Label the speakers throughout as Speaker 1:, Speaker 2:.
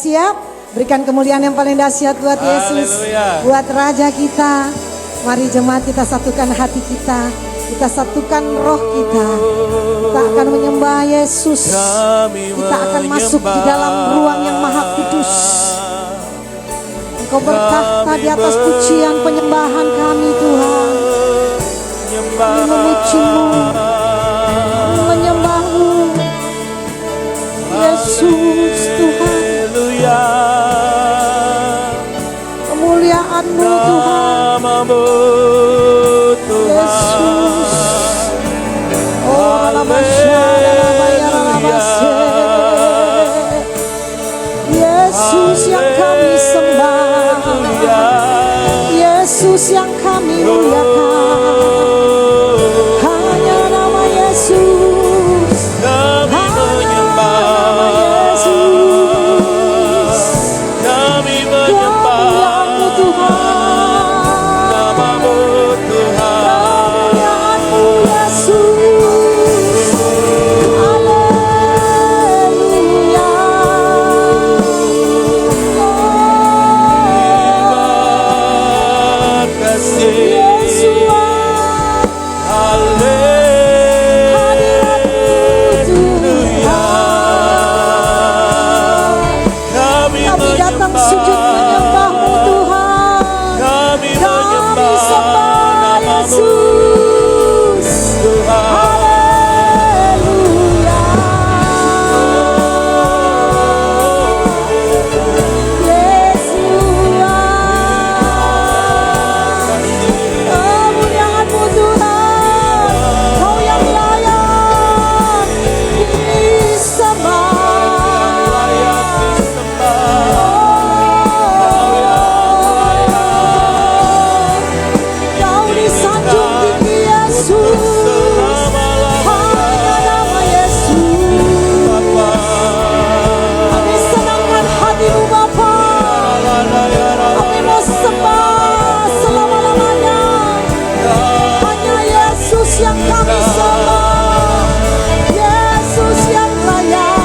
Speaker 1: siap? Berikan kemuliaan yang paling dahsyat buat Yesus, buat Raja kita. Mari jemaat kita satukan hati kita, kita satukan roh kita. Kita akan menyembah Yesus. Kita akan masuk di dalam ruang yang maha kudus. Engkau bertahta di atas pujian penyembahan kami Tuhan. Kami memuji-Mu, menyembah-Mu, Yesus Tuhan. Kemuliaan-Mu Tuhan, Yesus. Oh Yesus yang kami sembah, Yesus yang kami muliakan. Hanya nama Yesus, hanya nama Yesus. Kami menyembah Tuhan, namamu Tuhan, kemuliaan-Mu Yesus. Haleluya. Sujud menyembah-Mu Tuhan. Kami sembah Yesus. Haleluya. Yesus. Kemuliaan-Mu Tuhan. Kau yang layak disembah. Yang kami sembah, Yesus yang layak.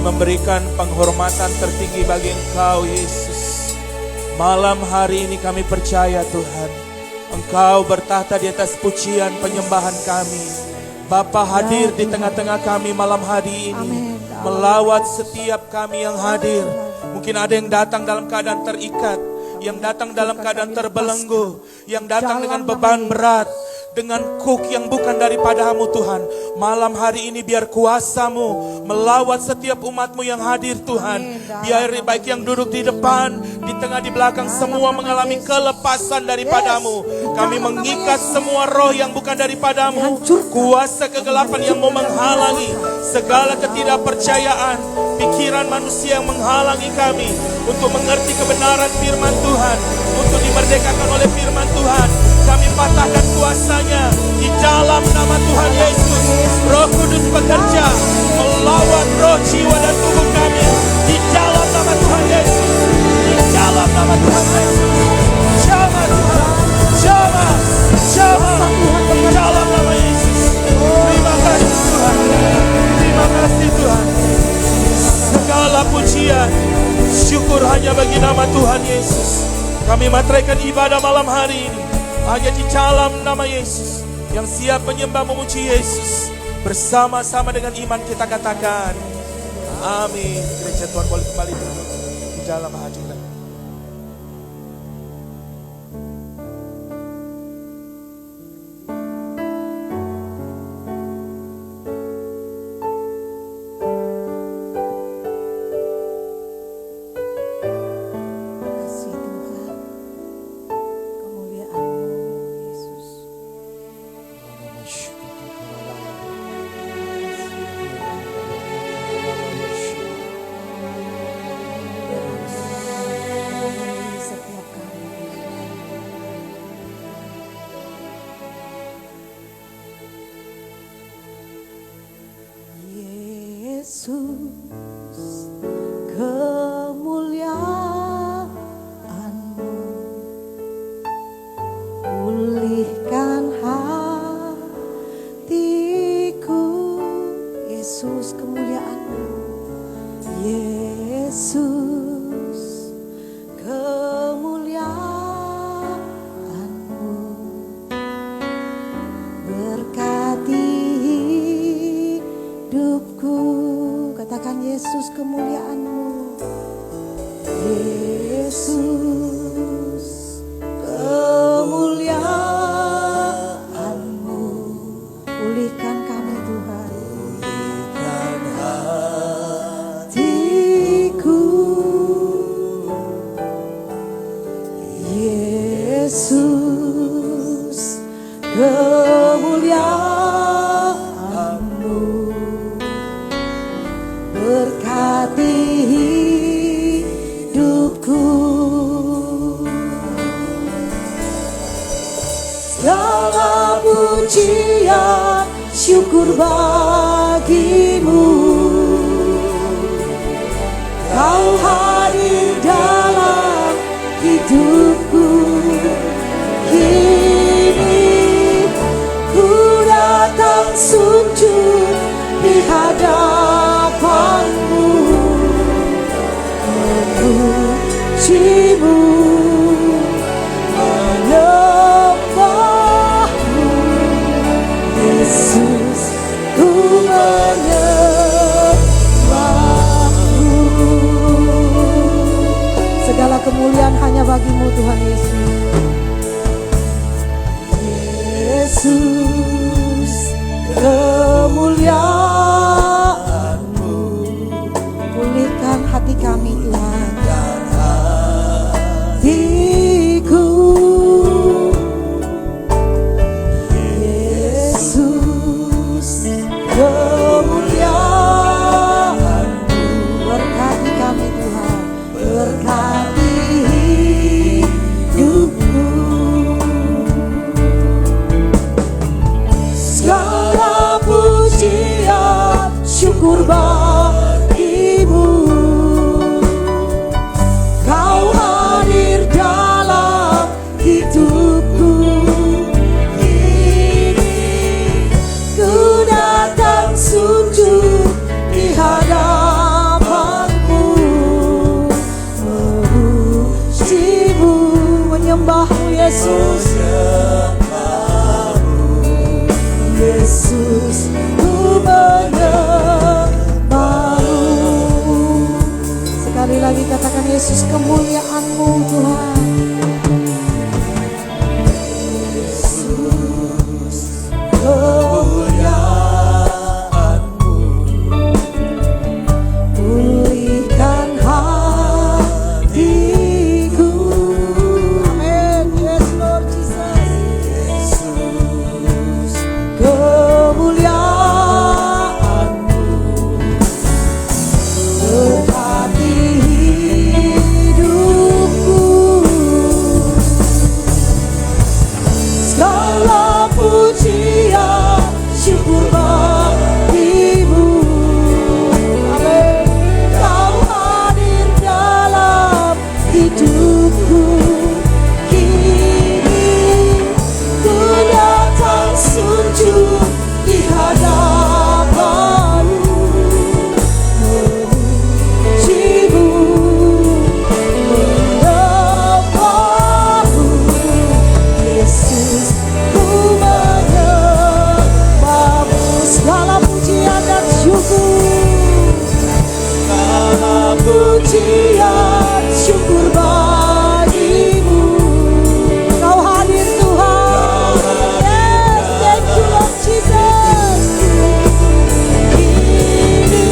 Speaker 2: Memberikan penghormatan tertinggi bagi Engkau Yesus. Malam hari ini kami percaya Tuhan, Engkau bertahta di atas pujian penyembahan kami. Bapa hadir di tengah-tengah kami malam hari ini, melawat setiap kami yang hadir. Mungkin ada yang datang dalam keadaan terikat, yang datang dalam keadaan terbelenggu, yang datang dengan beban berat, dengan kuk yang bukan daripada-Mu Tuhan. Malam hari ini biar kuasa-Mu melawat setiap umat-Mu yang hadir Tuhan. Biar baik yang duduk di depan, di tengah, di belakang, semua mengalami kelepasan daripada-Mu. Kami mengikat semua roh yang bukan daripada-Mu, kuasa kegelapan yang mau menghalangi, segala ketidakpercayaan, pikiran manusia yang menghalangi kami untuk mengerti kebenaran firman Tuhan, untuk dimerdekakan oleh firman Tuhan. Kami patahkan kuasanya di dalam nama Tuhan Yesus. Roh Kudus bekerja melawan roh, jiwa dan tubuh kami di dalam nama Tuhan Yesus. Di dalam nama Tuhan Yesus. Jamah Tuhan, jamah, jamah di dalam nama Yesus. Terima kasih Tuhan, terima kasih Tuhan. Segala pujian, syukur hanya bagi nama Tuhan Yesus. Kami materaikan ibadah malam hari ini Hanya di dalam nama Yesus yang siap menyembah memuji Yesus, bersama-sama dengan iman kita katakan amin. Gereja Tuhan boleh kembali duduk di dalam hadirat.
Speaker 1: Yesus, kemuliaan-Mu pulihkan hatiku. Yesus, kemuliaan-Mu. Yesus, kemuliaan-Mu berkati hidupku. Katakan Yesus, kemuliaan-Mu. Yesus, kemuliaan-Mu pulihkan kami Tuhan. Pulihkan hatiku. Yesus, kemuliaan-Mu berkati hidupku. Segala pujian syukur bagimu. Kau hadir dalam hidupku. Kini ku datang sujud di hadapanmu, memujimu, menyembahmu. Yesus, ku menyembahmu. Segala kemuliaan hanya bagimu Tuhan Yesus. Yesus, kemuliaan-Mu pulihkan hati kami Tuhan. Hatiku. Yesus, kemuliaan-Mu berkati kami Tuhan. Berkati hidupku. Segala pujian syukur bagimu. Kau hadir dalam hidupku. Kini ku datang sujud di hadapanmu, memujimu, menyembahmu Yesus. Yesus, ku menyembahmu. Sekali lagi katakan Yesus, kemuliaan-Mu Tuhan. Yesus, kemuliaan-Mu pulihkan hatiku. Amin. Yes Lord Jesus. Yesus, kemuliaan-Mu berkati hidupku. Segala pujian syukur bagimu. Amin. Kau hadir dalam hidupku. Kini ku datang sujud di hadapanmu, memujimu, menyembahmu. Yesus, pujian syukur bagimu. Kau hadir Tuhan. Yes, thank you Lord Jesus. Kini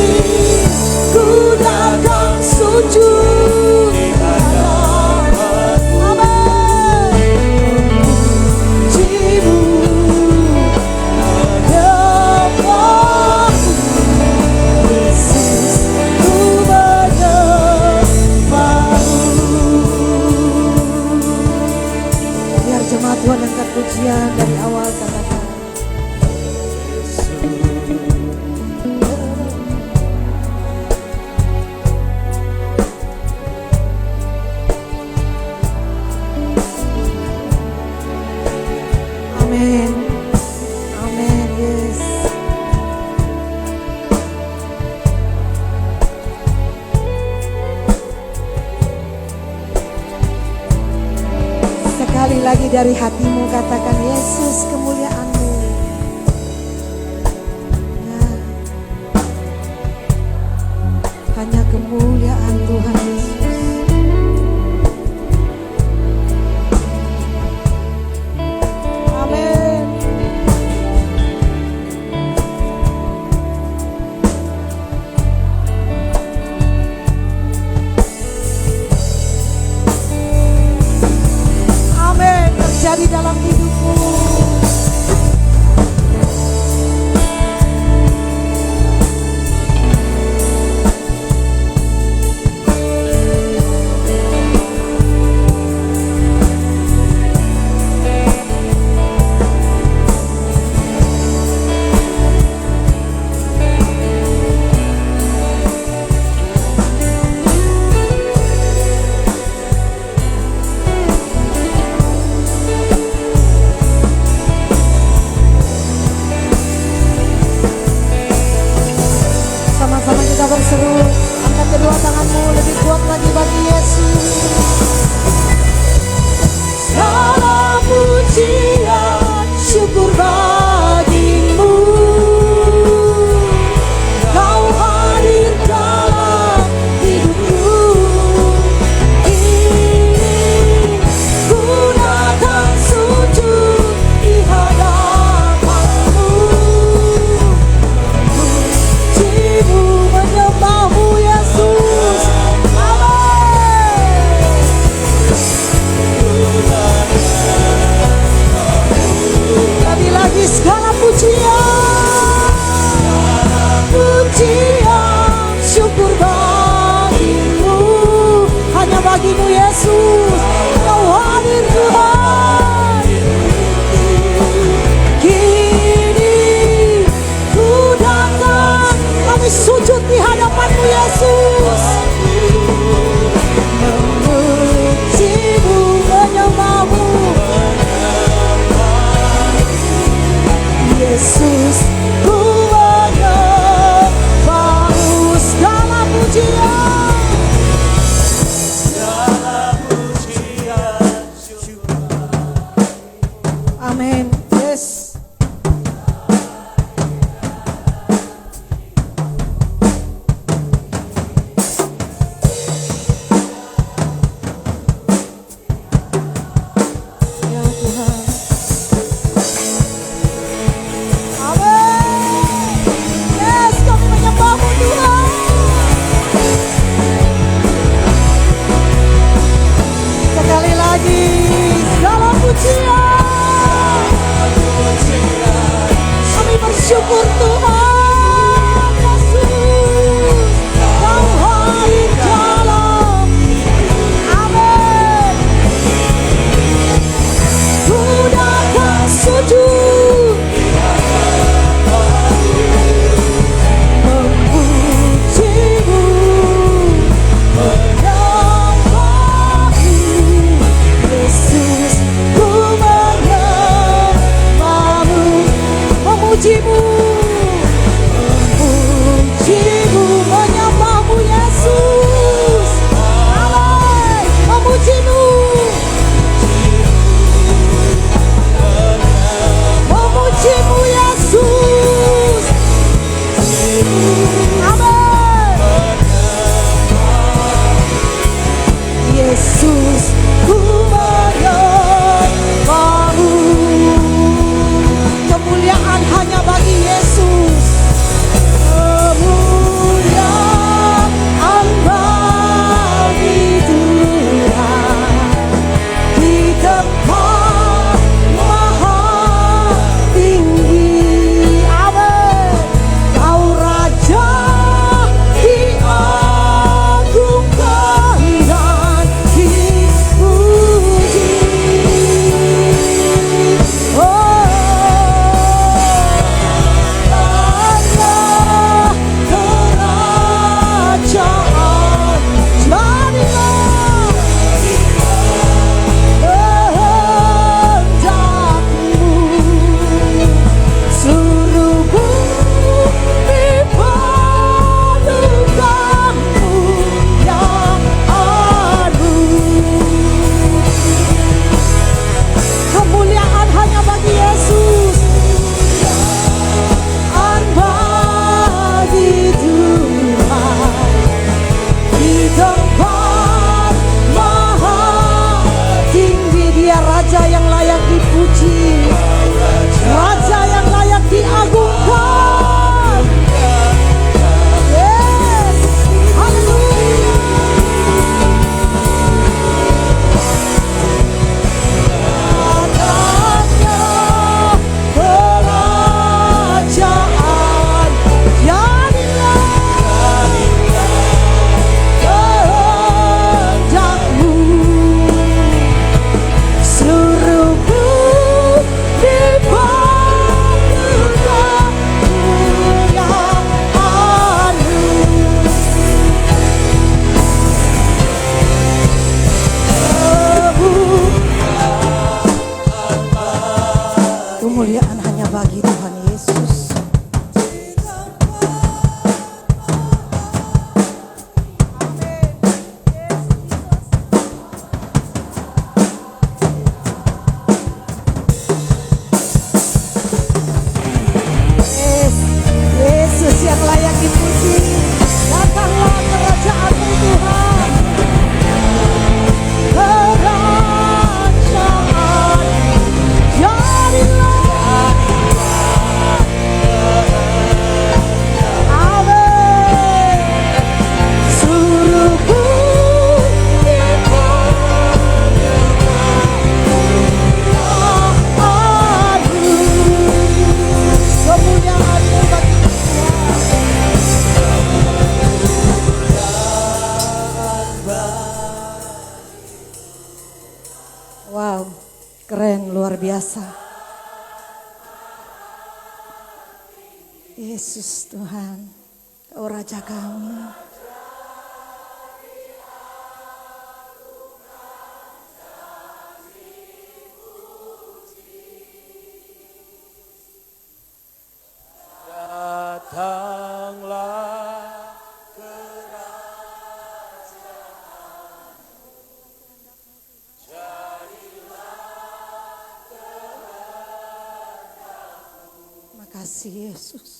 Speaker 1: ku datang sujud di hadapan-Mu. Amin. Pujimu, menyembah-Mu. Yesus, ku menyembah-Mu. Biar jemaat Tuhan angkat pujian dari awal, katakan. Amin. Amin. Yes. Sekali lagi dari hatimu katakan, Yesus, kemuliaan-Mu. Ya. Hanya kemuliaan Tuhan Yesus. Amin. Amin. Terjadi dalam hidupmu. Sama-sama kita berseru, angkat kedua tanganmu lebih kuat lagi bagi Yesus. Salam pujian syukur bagimu. Kau hadir dalam hidupku. Ini ku datang sujud di hadapan-Mu. Pujimu, menyembah-Mu Yesus. Amin. Lagi-lagi segala pujian, pujian syukur bagimu. Hanya bagimu Yesus, Kau hadir Tuhan. Kini ku datang, kami sujud di hadapan-Mu Yesus. Memujimu, menyembah-Mu Yesus, ku menyembah-Mu. Segala pujian, amin. Yes. Ya Tuhan. Amin. Yes, kami menyembah-Mu Tuhan. Sekali lagi, segala pujian. Kami bersyukur Tuhan Yesus. Kau hadir dalam. Amin. Ku datang sujud, memujimu, menyembah-Mu Yesus. Ku menyembah-Mu, memujimu, memujimu, menyembah-Mu Yesus. Amin. Memujimu, memujimu Yesus. Amin. hanya bagi Tuhan Yesus. Yesus yang layak dipuji. Datanglah kerajaan-Mu Tuhan. Kerajaan jadilah. Amin. Suruhku kemuliaan-Mu bagi wow, keren, luar biasa. Yesus Tuhan, Kau Raja kami.
Speaker 2: Datanglah
Speaker 1: Makasih Yesus.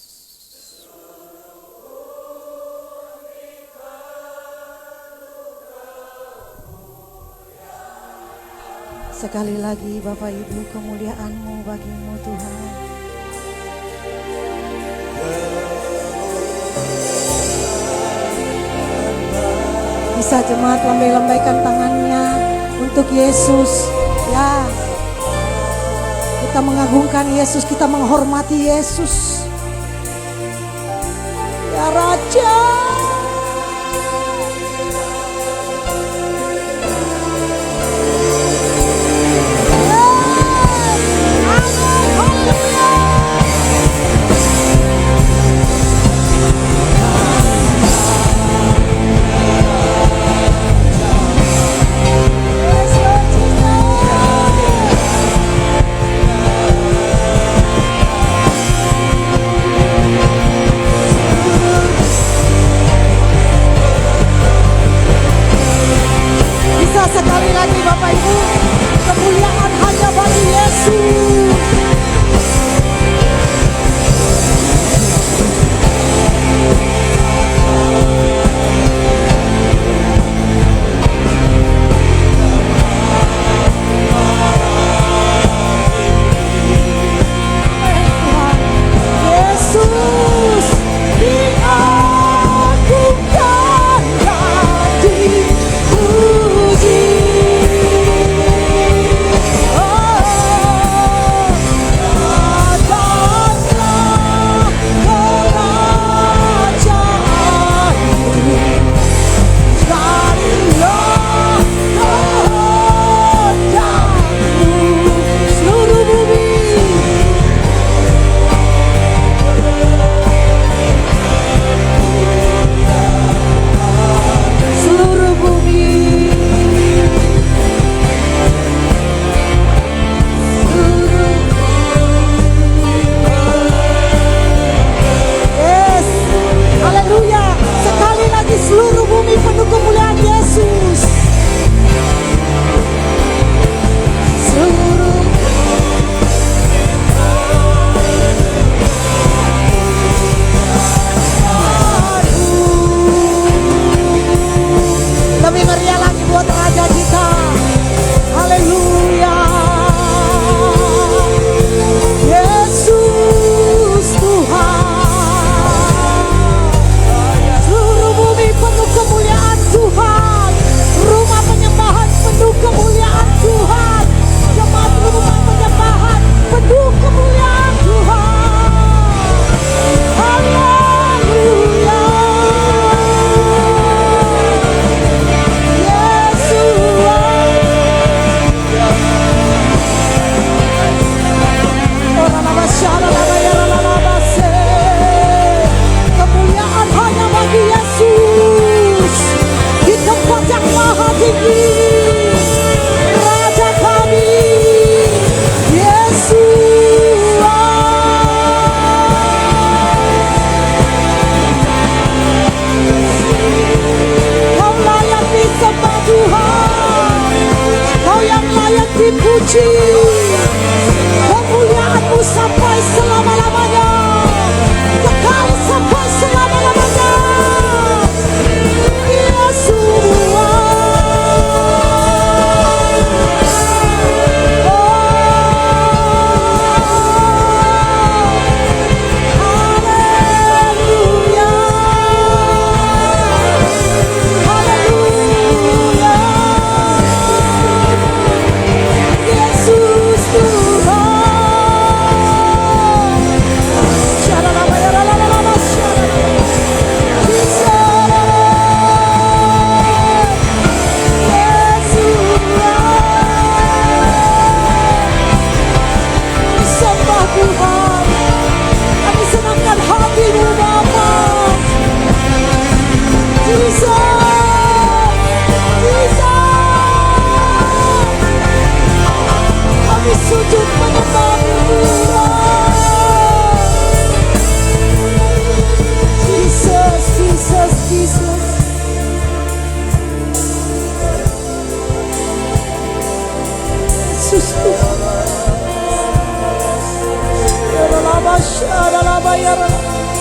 Speaker 1: Sekali lagi Bapak Ibu, kemuliaan-Mu bagi-Mu Tuhan. Bisa jemaat lambai-lambaikan tangannya untuk Yesus. Ya, kita mengagungkan Yesus, kita menghormati Yesus. Ya Raja.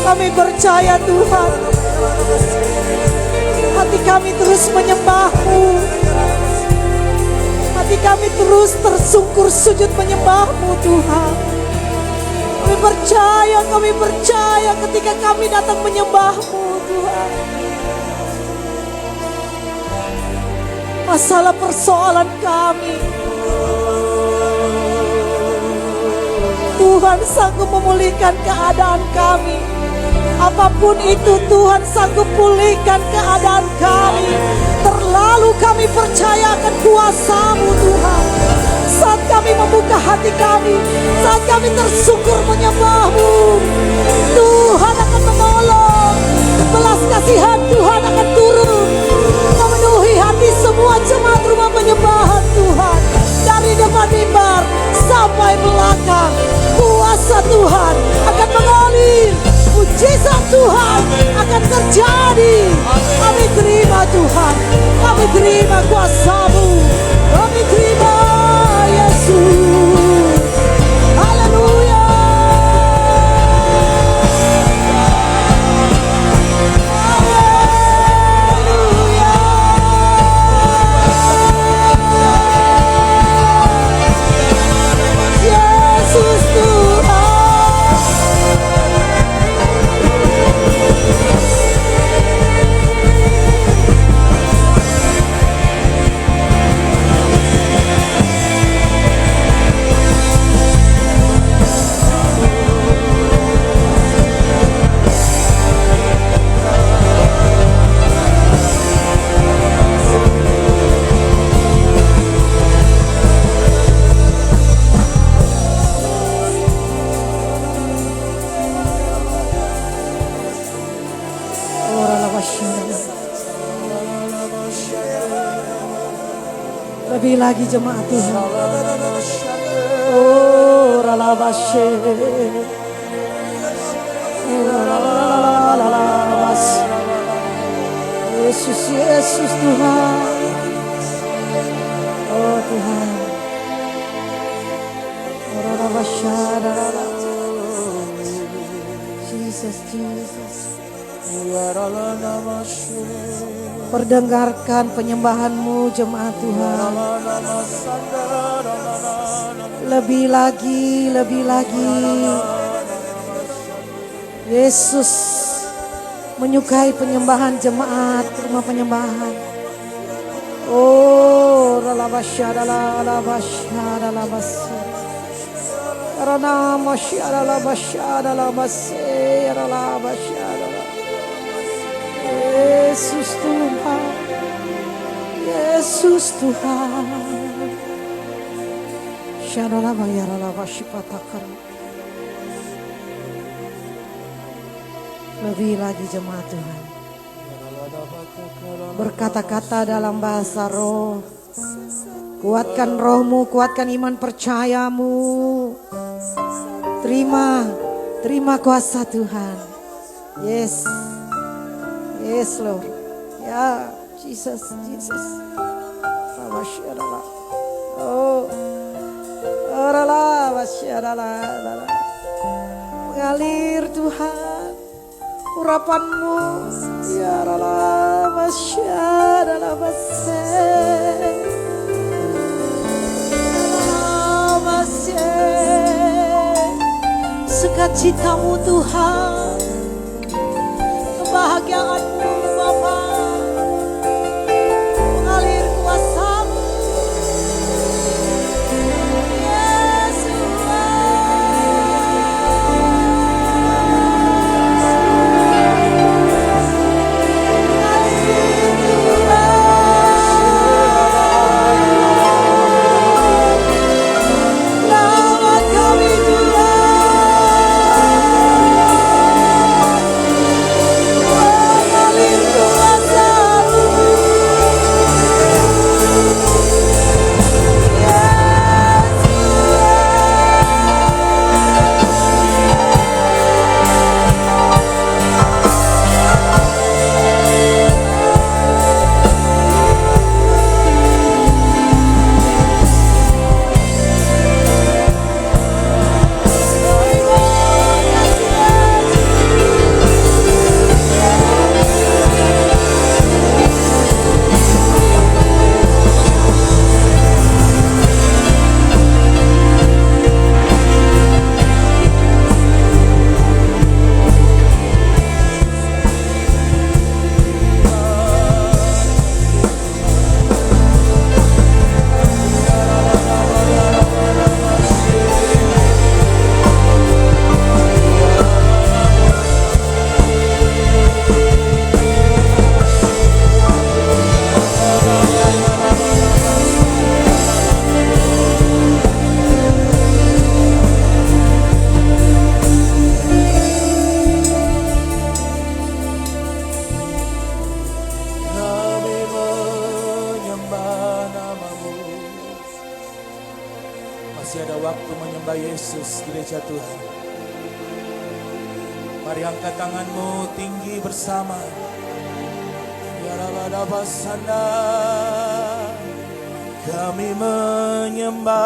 Speaker 1: Kami percaya Tuhan, hati kami terus menyembah-Mu, hati kami terus tersungkur sujud menyembah-Mu Tuhan. Kami percaya ketika kami datang menyembah-Mu Tuhan, masalah persoalan kami Tuhan sanggup memulihkan keadaan kami. Apapun itu Tuhan sanggup pulihkan keadaan kami. Terlalu kami percaya akan kuasa-Mu Tuhan. Saat kami membuka hati kami, saat kami tersungkur menyembah-Mu, Tuhan akan menolong. Belas kasihan Tuhan akan turun memenuhi hati semua jemaat rumah penyembahan Tuhan. Dari depan mimbar sampai belakang, kuasa Tuhan akan mengalir. Mujizat Tuhan akan terjadi. Kami terima Tuhan, kami terima kuasa-Mu, kami terima Yesus. Haleluya. Haleluya. Yesus Tuhan. Lebih lagi jemaat Tuhan. Oh, ralabashe. Yesus, Yesus Tuhan. Oh Tuhan. Jesus, Jesus. Perdengarkan penyembahan-Mu jemaat Tuhan. Lebih lagi, lebih lagi. Yesus menyukai penyembahan jemaat rumah penyembahan. Oh, Yesus Tuhan, Yesus Tuhan. Lebih lagi jemaat Tuhan. Berkata-kata dalam bahasa roh. Kuatkan rohmu, kuatkan iman percayamu. Terima kuasa Tuhan. Yes. Yes Lord. Ya, Jesus, Jesus. Oh. Mengalir Tuhan urapan-Mu. Ya Allah, sukacita-Mu Tuhan, kebahagiaan-Mu Bapa, mengalir kuasa-Mu. Kuasa
Speaker 2: Yesus, gereja Tuhan. Mari angkat tanganmu tinggi bersama. Ya Rabadabasana, kami menyembah,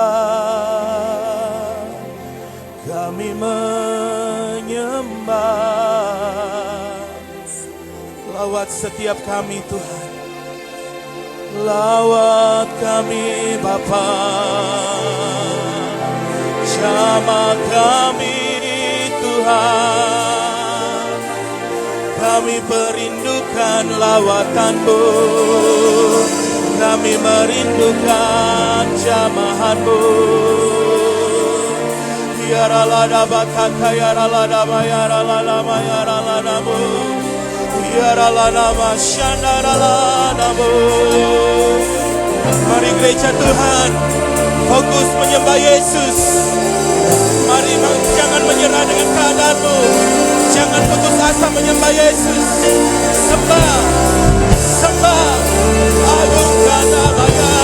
Speaker 2: kami menyembah. Lawat setiap kami Tuhan, lawat kami Bapa, jamah kami Tuhan, kami merindukan lawatan-Mu, kami merindukan jamahan-Mu. Ya Raladabakaka, ya Raladama, ya Raladama, ya Raladamu, ya Raladama, Shandaraladamu. Mari gereja Tuhan, fokus menyembah Yesus. Mari jangan menyerah dengan keadaanmu. Jangan putus asa menyembah Yesus. Sembah, sembah, agungkan namanya,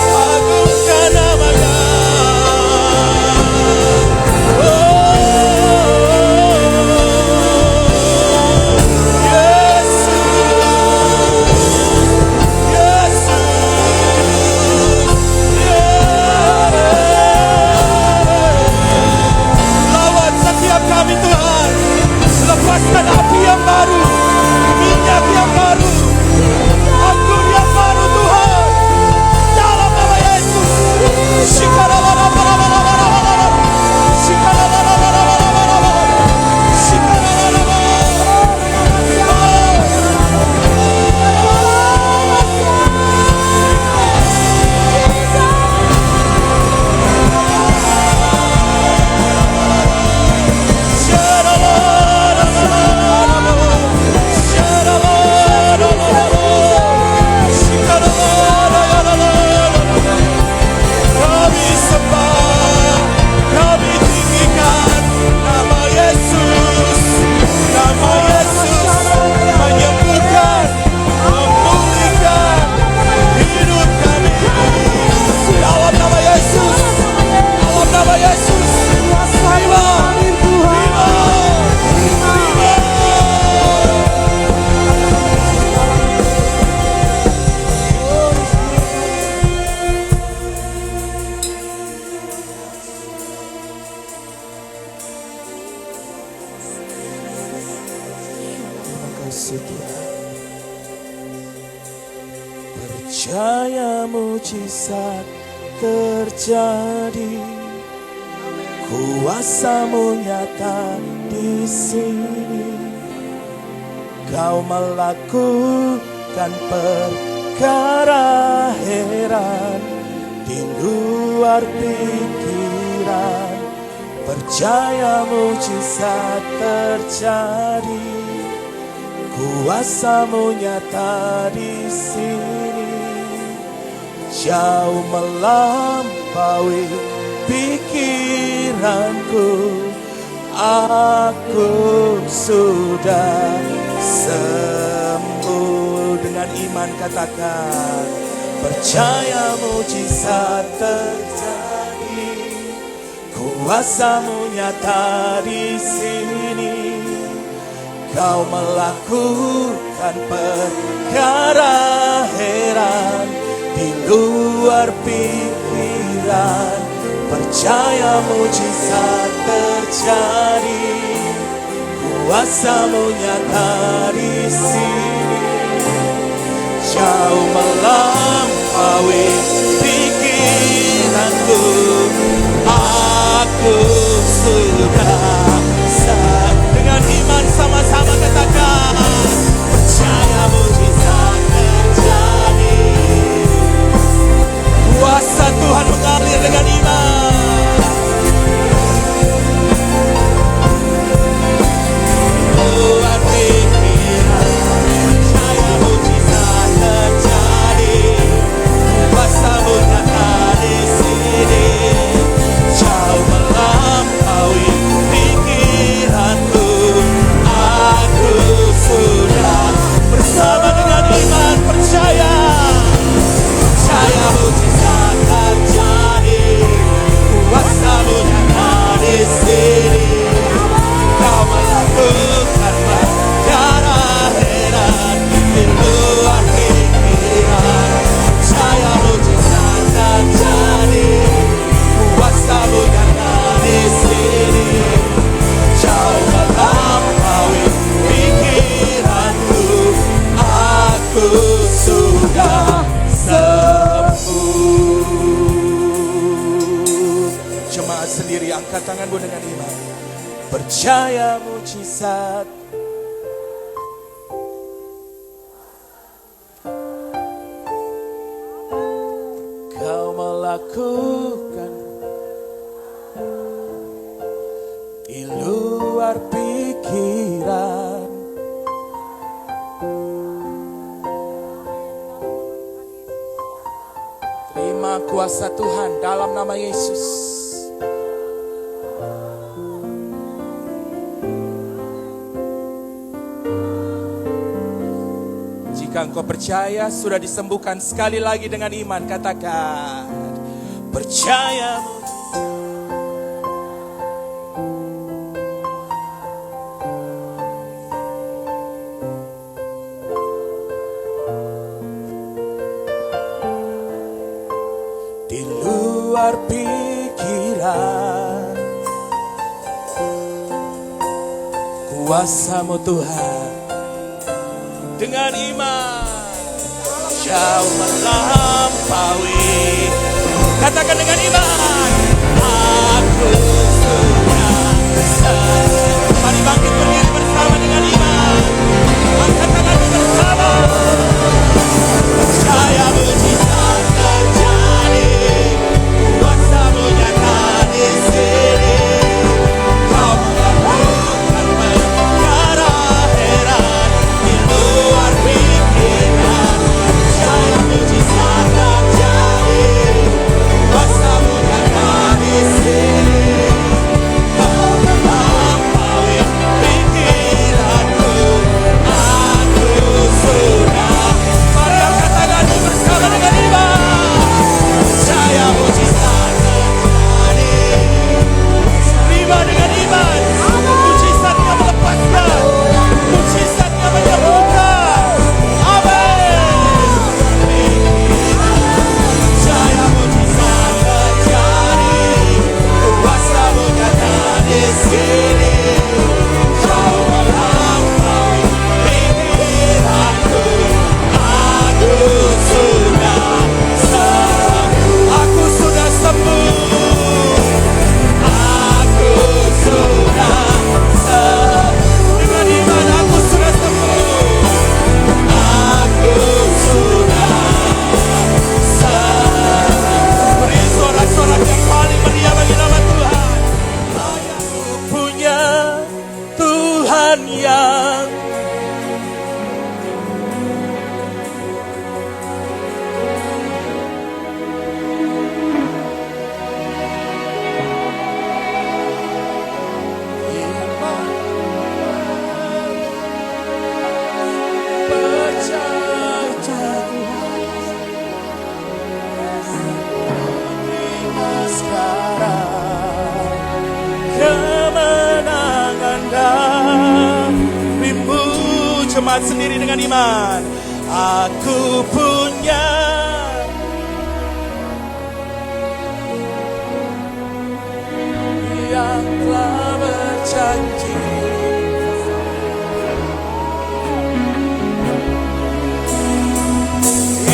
Speaker 2: agungkan namanya. Kami Tuhan, lepaskan api yang baru, minyak yang baru, anggur yang baru Tuhan, dalam nama Yesus. Percaya mujizat terjadi, kuasa-Mu nyata di sini. Kau melakukan perkara heran di luar pikiran. Percaya mujizat terjadi, kuasa-Mu nyata di sini. Jauh melampaui pikiranku, aku sudah sembuh. Dengan iman katakan, percaya mujizat terjadi, kuasa-Mu nyata di sini. Kau melakukan perkara heran di luar pikiran. Percaya mujizat terjadi, kuasa-Mu nyata di sini. Jauh melampaui pikiranku, aku sudah sah. Dengan iman sama-sama katakan, percaya mujizat terjadi. Kuasa Tuhan mengalir dengan iman. Luar pikiran, percaya mujizat terjadi. Kuasa-Mu nyata di sini. Jauh melampaui tanganmu dengan iman. Percaya mujizat. Kau melakukan di luar pikiran. Terima kuasa Tuhan dalam nama Yesus. Jika engkau percaya sudah disembuhkan, sekali lagi dengan iman katakan, percaya. Di luar pikiran, kuasa-Mu Tuhan. Dengan iman jauh melampaui. Katakan dengan iman, aku sudah selesai. Mari bangkit berdiri bersama dengan iman. Angkat tanganmu bersama. Percaya mujizat terjadi, kuasa-Mu nyata di sini. Kau melakukan perkara heran di luar pikiran. Percaya mujizat terjadi, kuasa-Mu nyata di sini. Kau melampaui pikiranku, aku sudah. Mari angkat tanganmu bersama dengan iman. Percaya mujizat terjadi. Terima dengan iman. Mujizatnya melepaskan, mujizatnya menyembuhkan. Amin. Percaya mujizat terjadi, kuasa-Mu nyata di sini. Kau melampaui pikiranku, aku sudah sembuh. Aku sudah sembuh. Aku sudah sembuh. Dengan iman aku sudah sembuh. Aku sudah sembuh. Beri sorak-sorak yang paling meriah bagi nama Tuhan. Aku punya Tuhan yang iman percaya sekarang kemenangan darimu. Jemaat sendiri dengan iman. Aku punya yang telah berjanji.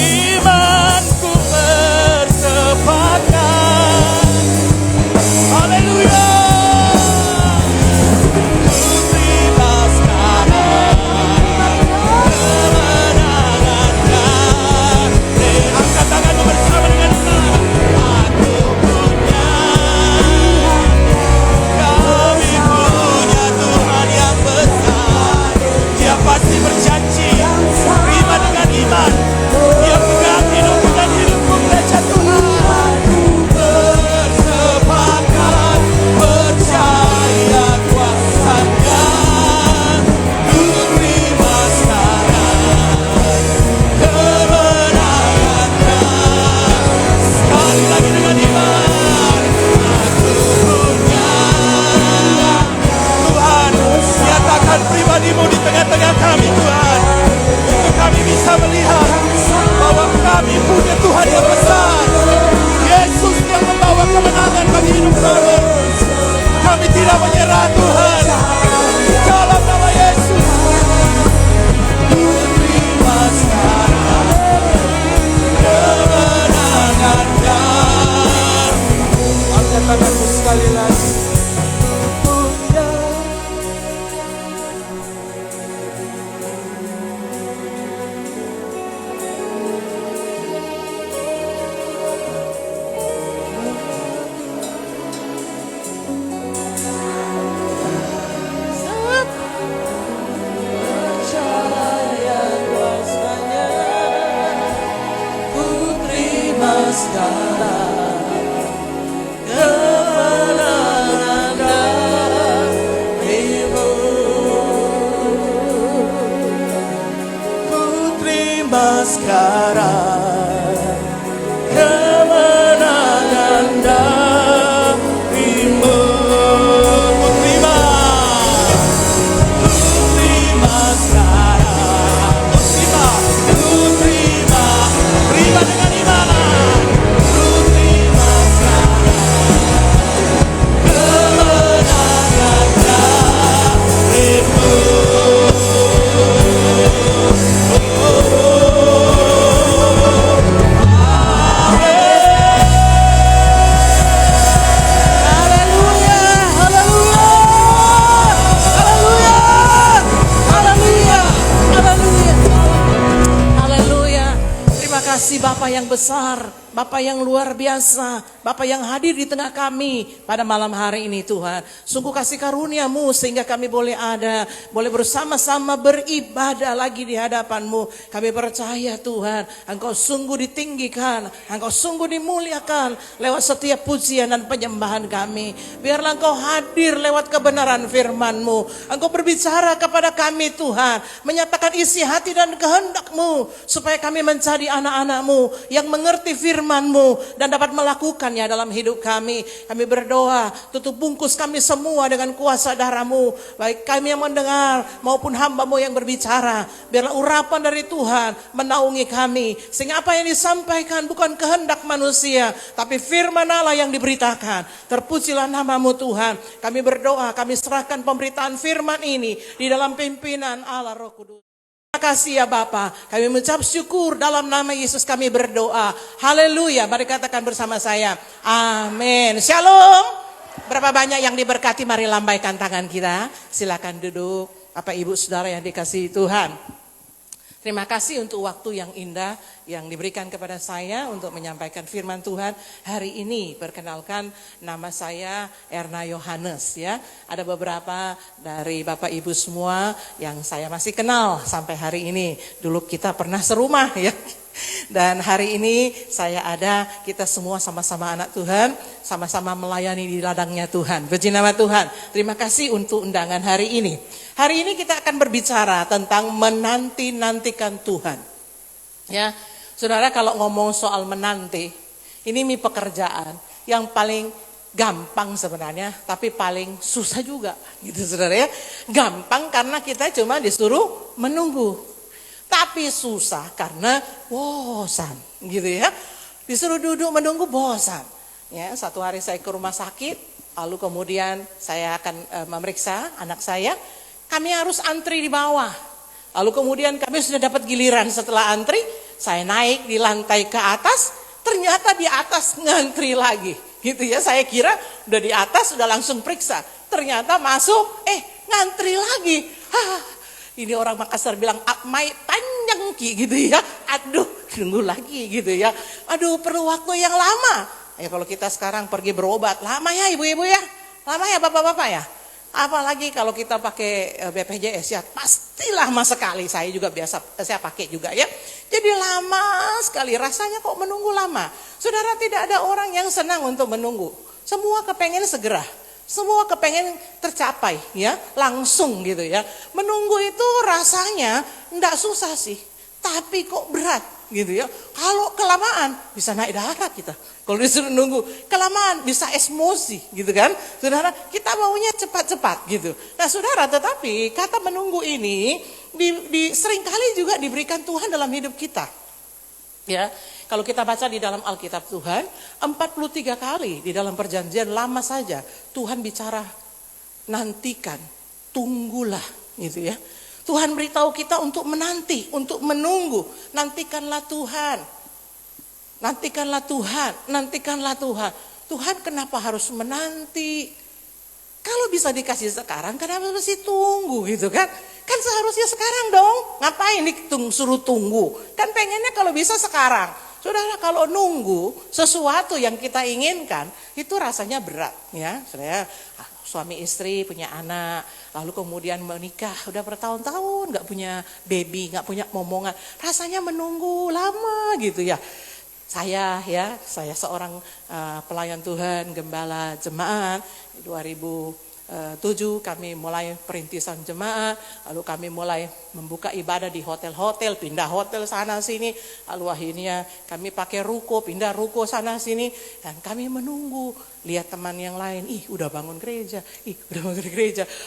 Speaker 2: Imanku bersepakat. Haleluya. Ku terima sekarang kemenangan dari. Angkat tanganmu bersama dengan iman. Aku punya, kami punya Tuhan yang besar. Dia pasti berjanji. Terima dengan iman. Dia pegang hidupmu dan hidupku gereja Tuhan. Bersepakat, percaya kuasanya. Ku terima sekarang kemenangannya. Sekali lagi dengan iman. Aku punya Tuhan. Nyatakan pribadimu di tengah-tengah kami Tuhan. Untuk kami bisa melihat bahwa kami punya Tuhan yang besar. Yesus yang membawa kemenangan bagi hidup kami. Kami tidak menyerah Tuhan. Dalam nama Yesus. Terima sekarang kemenangannya. Angkat tanganmu sekali lagi. sekarang kemenangan darimu. Ku terima sekarang. Ku terima dengan iman. Ku terima sekarang kemenangan darimu.
Speaker 3: Terima kasih Bapa yang besar, Bapa yang luar biasa, Bapa yang hadir di tengah kami pada malam hari ini Tuhan. Sungguh kasih karunia-Mu sehingga kami boleh ada, boleh bersama-sama beribadah lagi di hadapan-Mu. Kami percaya Tuhan, Engkau sungguh ditinggikan, Engkau sungguh dimuliakan lewat setiap pujian dan penyembahan kami. Biarlah Engkau hadir lewat kebenaran firman-Mu. Engkau berbicara kepada kami Tuhan, menyatakan isi hati dan kehendak-Mu supaya kami menjadi anak-anak-Mu yang mengerti firman-Mu dan dapat melakukannya dalam hidup kami. Kami berdoa, tutup bungkus kami semua dengan kuasa darah-Mu, baik kami yang mendengar maupun hamba-Mu yang berbicara. Biarlah urapan dari Tuhan menaungi kami, sehingga apa yang disampaikan bukan kehendak manusia, tapi firman Allah yang diberitakan. Terpujilah nama-Mu Tuhan. Kami berdoa, kami serahkan pemberitaan firman ini di dalam pimpinan Allah Roh Kudus. Terima kasih ya Bapa, kami mengucap syukur dalam nama Yesus kami berdoa. Haleluya, mari katakan bersama saya, amin. Shalom. Berapa banyak yang diberkati, mari lambaikan tangan kita. Silakan duduk, Bapak Ibu Saudara yang dikasihi Tuhan. Terima kasih untuk waktu yang indah yang diberikan kepada saya untuk menyampaikan firman Tuhan hari ini. Perkenalkan, nama saya Erna Yohanes ya. Ada beberapa dari Bapak Ibu semua yang saya masih kenal sampai hari ini. Dulu kita pernah serumah ya. Dan hari ini saya ada, kita semua sama-sama anak Tuhan, sama-sama melayani di ladangnya Tuhan. Puji nama Tuhan. Terima kasih untuk undangan hari ini. Hari ini kita akan berbicara tentang menanti-nantikan Tuhan. Ya, saudara, kalau ngomong soal menanti, ini pekerjaan yang paling gampang sebenarnya, tapi paling susah juga, gitu saudara ya. Gampang karena kita cuma disuruh menunggu. Tapi susah karena bosan, gitu ya. Disuruh duduk menunggu bosan. Ya, satu hari saya ke rumah sakit, lalu kemudian saya akan memeriksa anak saya. Kami harus antri di bawah. Lalu kemudian kami sudah dapat giliran setelah antri, saya naik di lantai ke atas, ternyata di atas ngantri lagi. Gitu ya, saya kira udah di atas udah langsung periksa. Ternyata masuk, ngantri lagi. Ini orang Makassar bilang, mai panjang ki gitu ya. Aduh, tunggu lagi gitu ya. Aduh, perlu waktu yang lama. Ya kalau kita sekarang pergi berobat, lama ya ibu-ibu ya. Lama ya bapak-bapak ya. Apalagi kalau kita pakai BPJS ya, pasti lama sekali. Saya juga saya pakai juga ya. Jadi lama sekali, rasanya kok menunggu lama. Saudara, tidak ada orang yang senang untuk menunggu. Semua kepengen segera. Semua kepengen tercapai ya, langsung gitu ya. Menunggu itu rasanya enggak susah sih, tapi kok berat gitu ya. Kalau kelamaan bisa naik darah kita. Kalau disuruh nunggu kelamaan bisa emosi gitu kan. Saudara, kita maunya cepat-cepat gitu. Nah saudara, tetapi kata menunggu ini seringkali juga diberikan Tuhan dalam hidup kita. Ya, kalau kita baca di dalam Alkitab Tuhan, 43 kali di dalam perjanjian lama saja Tuhan bicara nantikan, tunggulah gitu ya. Tuhan beritahu kita untuk menanti, untuk menunggu. Nantikanlah Tuhan. Nantikanlah Tuhan, nantikanlah Tuhan. Tuhan kenapa harus menanti? Kalau bisa dikasih sekarang, kenapa mesti tunggu gitu kan? Kan seharusnya sekarang dong. Ngapain suruh tunggu? Kan pengennya kalau bisa sekarang. Saudara, kalau nunggu sesuatu yang kita inginkan, itu rasanya berat ya. Saudara, suami istri punya anak, lalu kemudian menikah, udah bertahun-tahun gak punya baby, gak punya momongan. Rasanya menunggu lama gitu ya. Saya seorang pelayan Tuhan, gembala jemaat 2000 7 kami mulai perintisan jemaat, lalu kami mulai membuka ibadah di hotel-hotel, pindah hotel sana sini, lalu akhirnya kami pakai ruko, pindah ruko sana sini, dan kami menunggu, lihat teman yang lain, udah bangun gereja,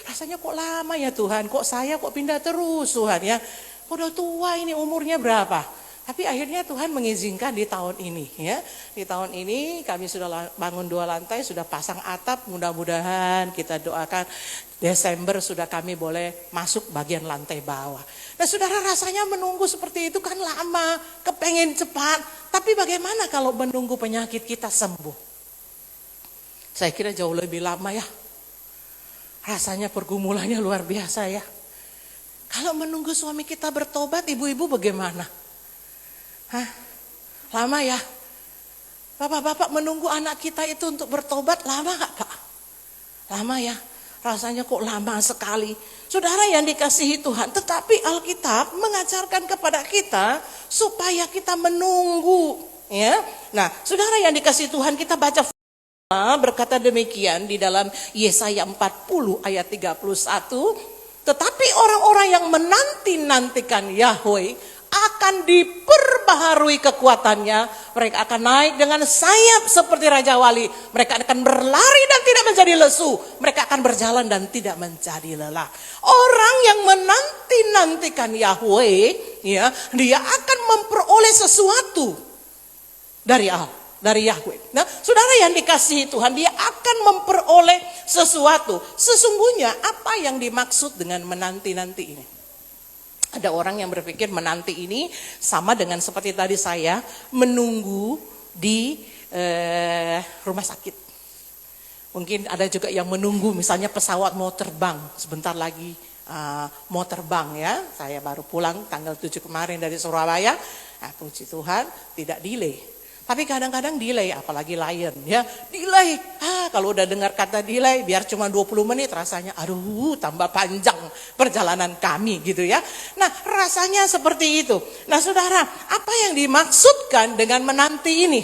Speaker 3: rasanya kok lama ya Tuhan, kok saya kok pindah terus Tuhan ya, udah tua ini umurnya berapa? Tapi akhirnya Tuhan mengizinkan di tahun ini ya. Di tahun ini kami sudah bangun 2 lantai, sudah pasang atap, mudah-mudahan kita doakan Desember sudah kami boleh masuk bagian lantai bawah. Nah saudara, rasanya menunggu seperti itu kan lama, kepengen cepat. Tapi bagaimana kalau menunggu penyakit kita sembuh? Saya kira jauh lebih lama ya. Rasanya pergumulannya luar biasa ya. Kalau menunggu suami kita bertobat, ibu-ibu bagaimana? Lama ya? Bapak-bapak menunggu anak kita itu untuk bertobat, lama gak Pak? Lama ya? Rasanya kok lama sekali. Saudara yang dikasihi Tuhan, tetapi Alkitab mengajarkan kepada kita supaya kita menunggu. Ya, nah saudara yang dikasihi Tuhan, kita baca berkata demikian di dalam Yesaya 40 ayat 31. Tetapi orang-orang yang menanti-nantikan Yahweh akan diperbaharui kekuatannya. Mereka akan naik dengan sayap seperti Raja Wali. Mereka akan berlari dan tidak menjadi lesu. Mereka akan berjalan dan tidak menjadi lelah. Orang yang menanti-nantikan Yahweh, ya, dia akan memperoleh sesuatu dari Allah, dari Yahweh. Nah, saudara yang dikasihi Tuhan, dia akan memperoleh sesuatu. Sesungguhnya apa yang dimaksud dengan menanti-nanti ini? Ada orang yang berpikir menanti ini sama dengan seperti tadi saya menunggu di rumah sakit. Mungkin ada juga yang menunggu misalnya pesawat mau terbang, sebentar lagi mau terbang ya. Saya baru pulang tanggal 7 kemarin dari Surabaya, puji Tuhan tidak delay. Tapi kadang-kadang delay, apalagi Lion ya, delay. Kalau udah dengar kata delay, biar cuma 20 menit rasanya, aduh tambah panjang perjalanan kami gitu ya. Nah rasanya seperti itu. Nah saudara, apa yang dimaksudkan dengan menanti ini?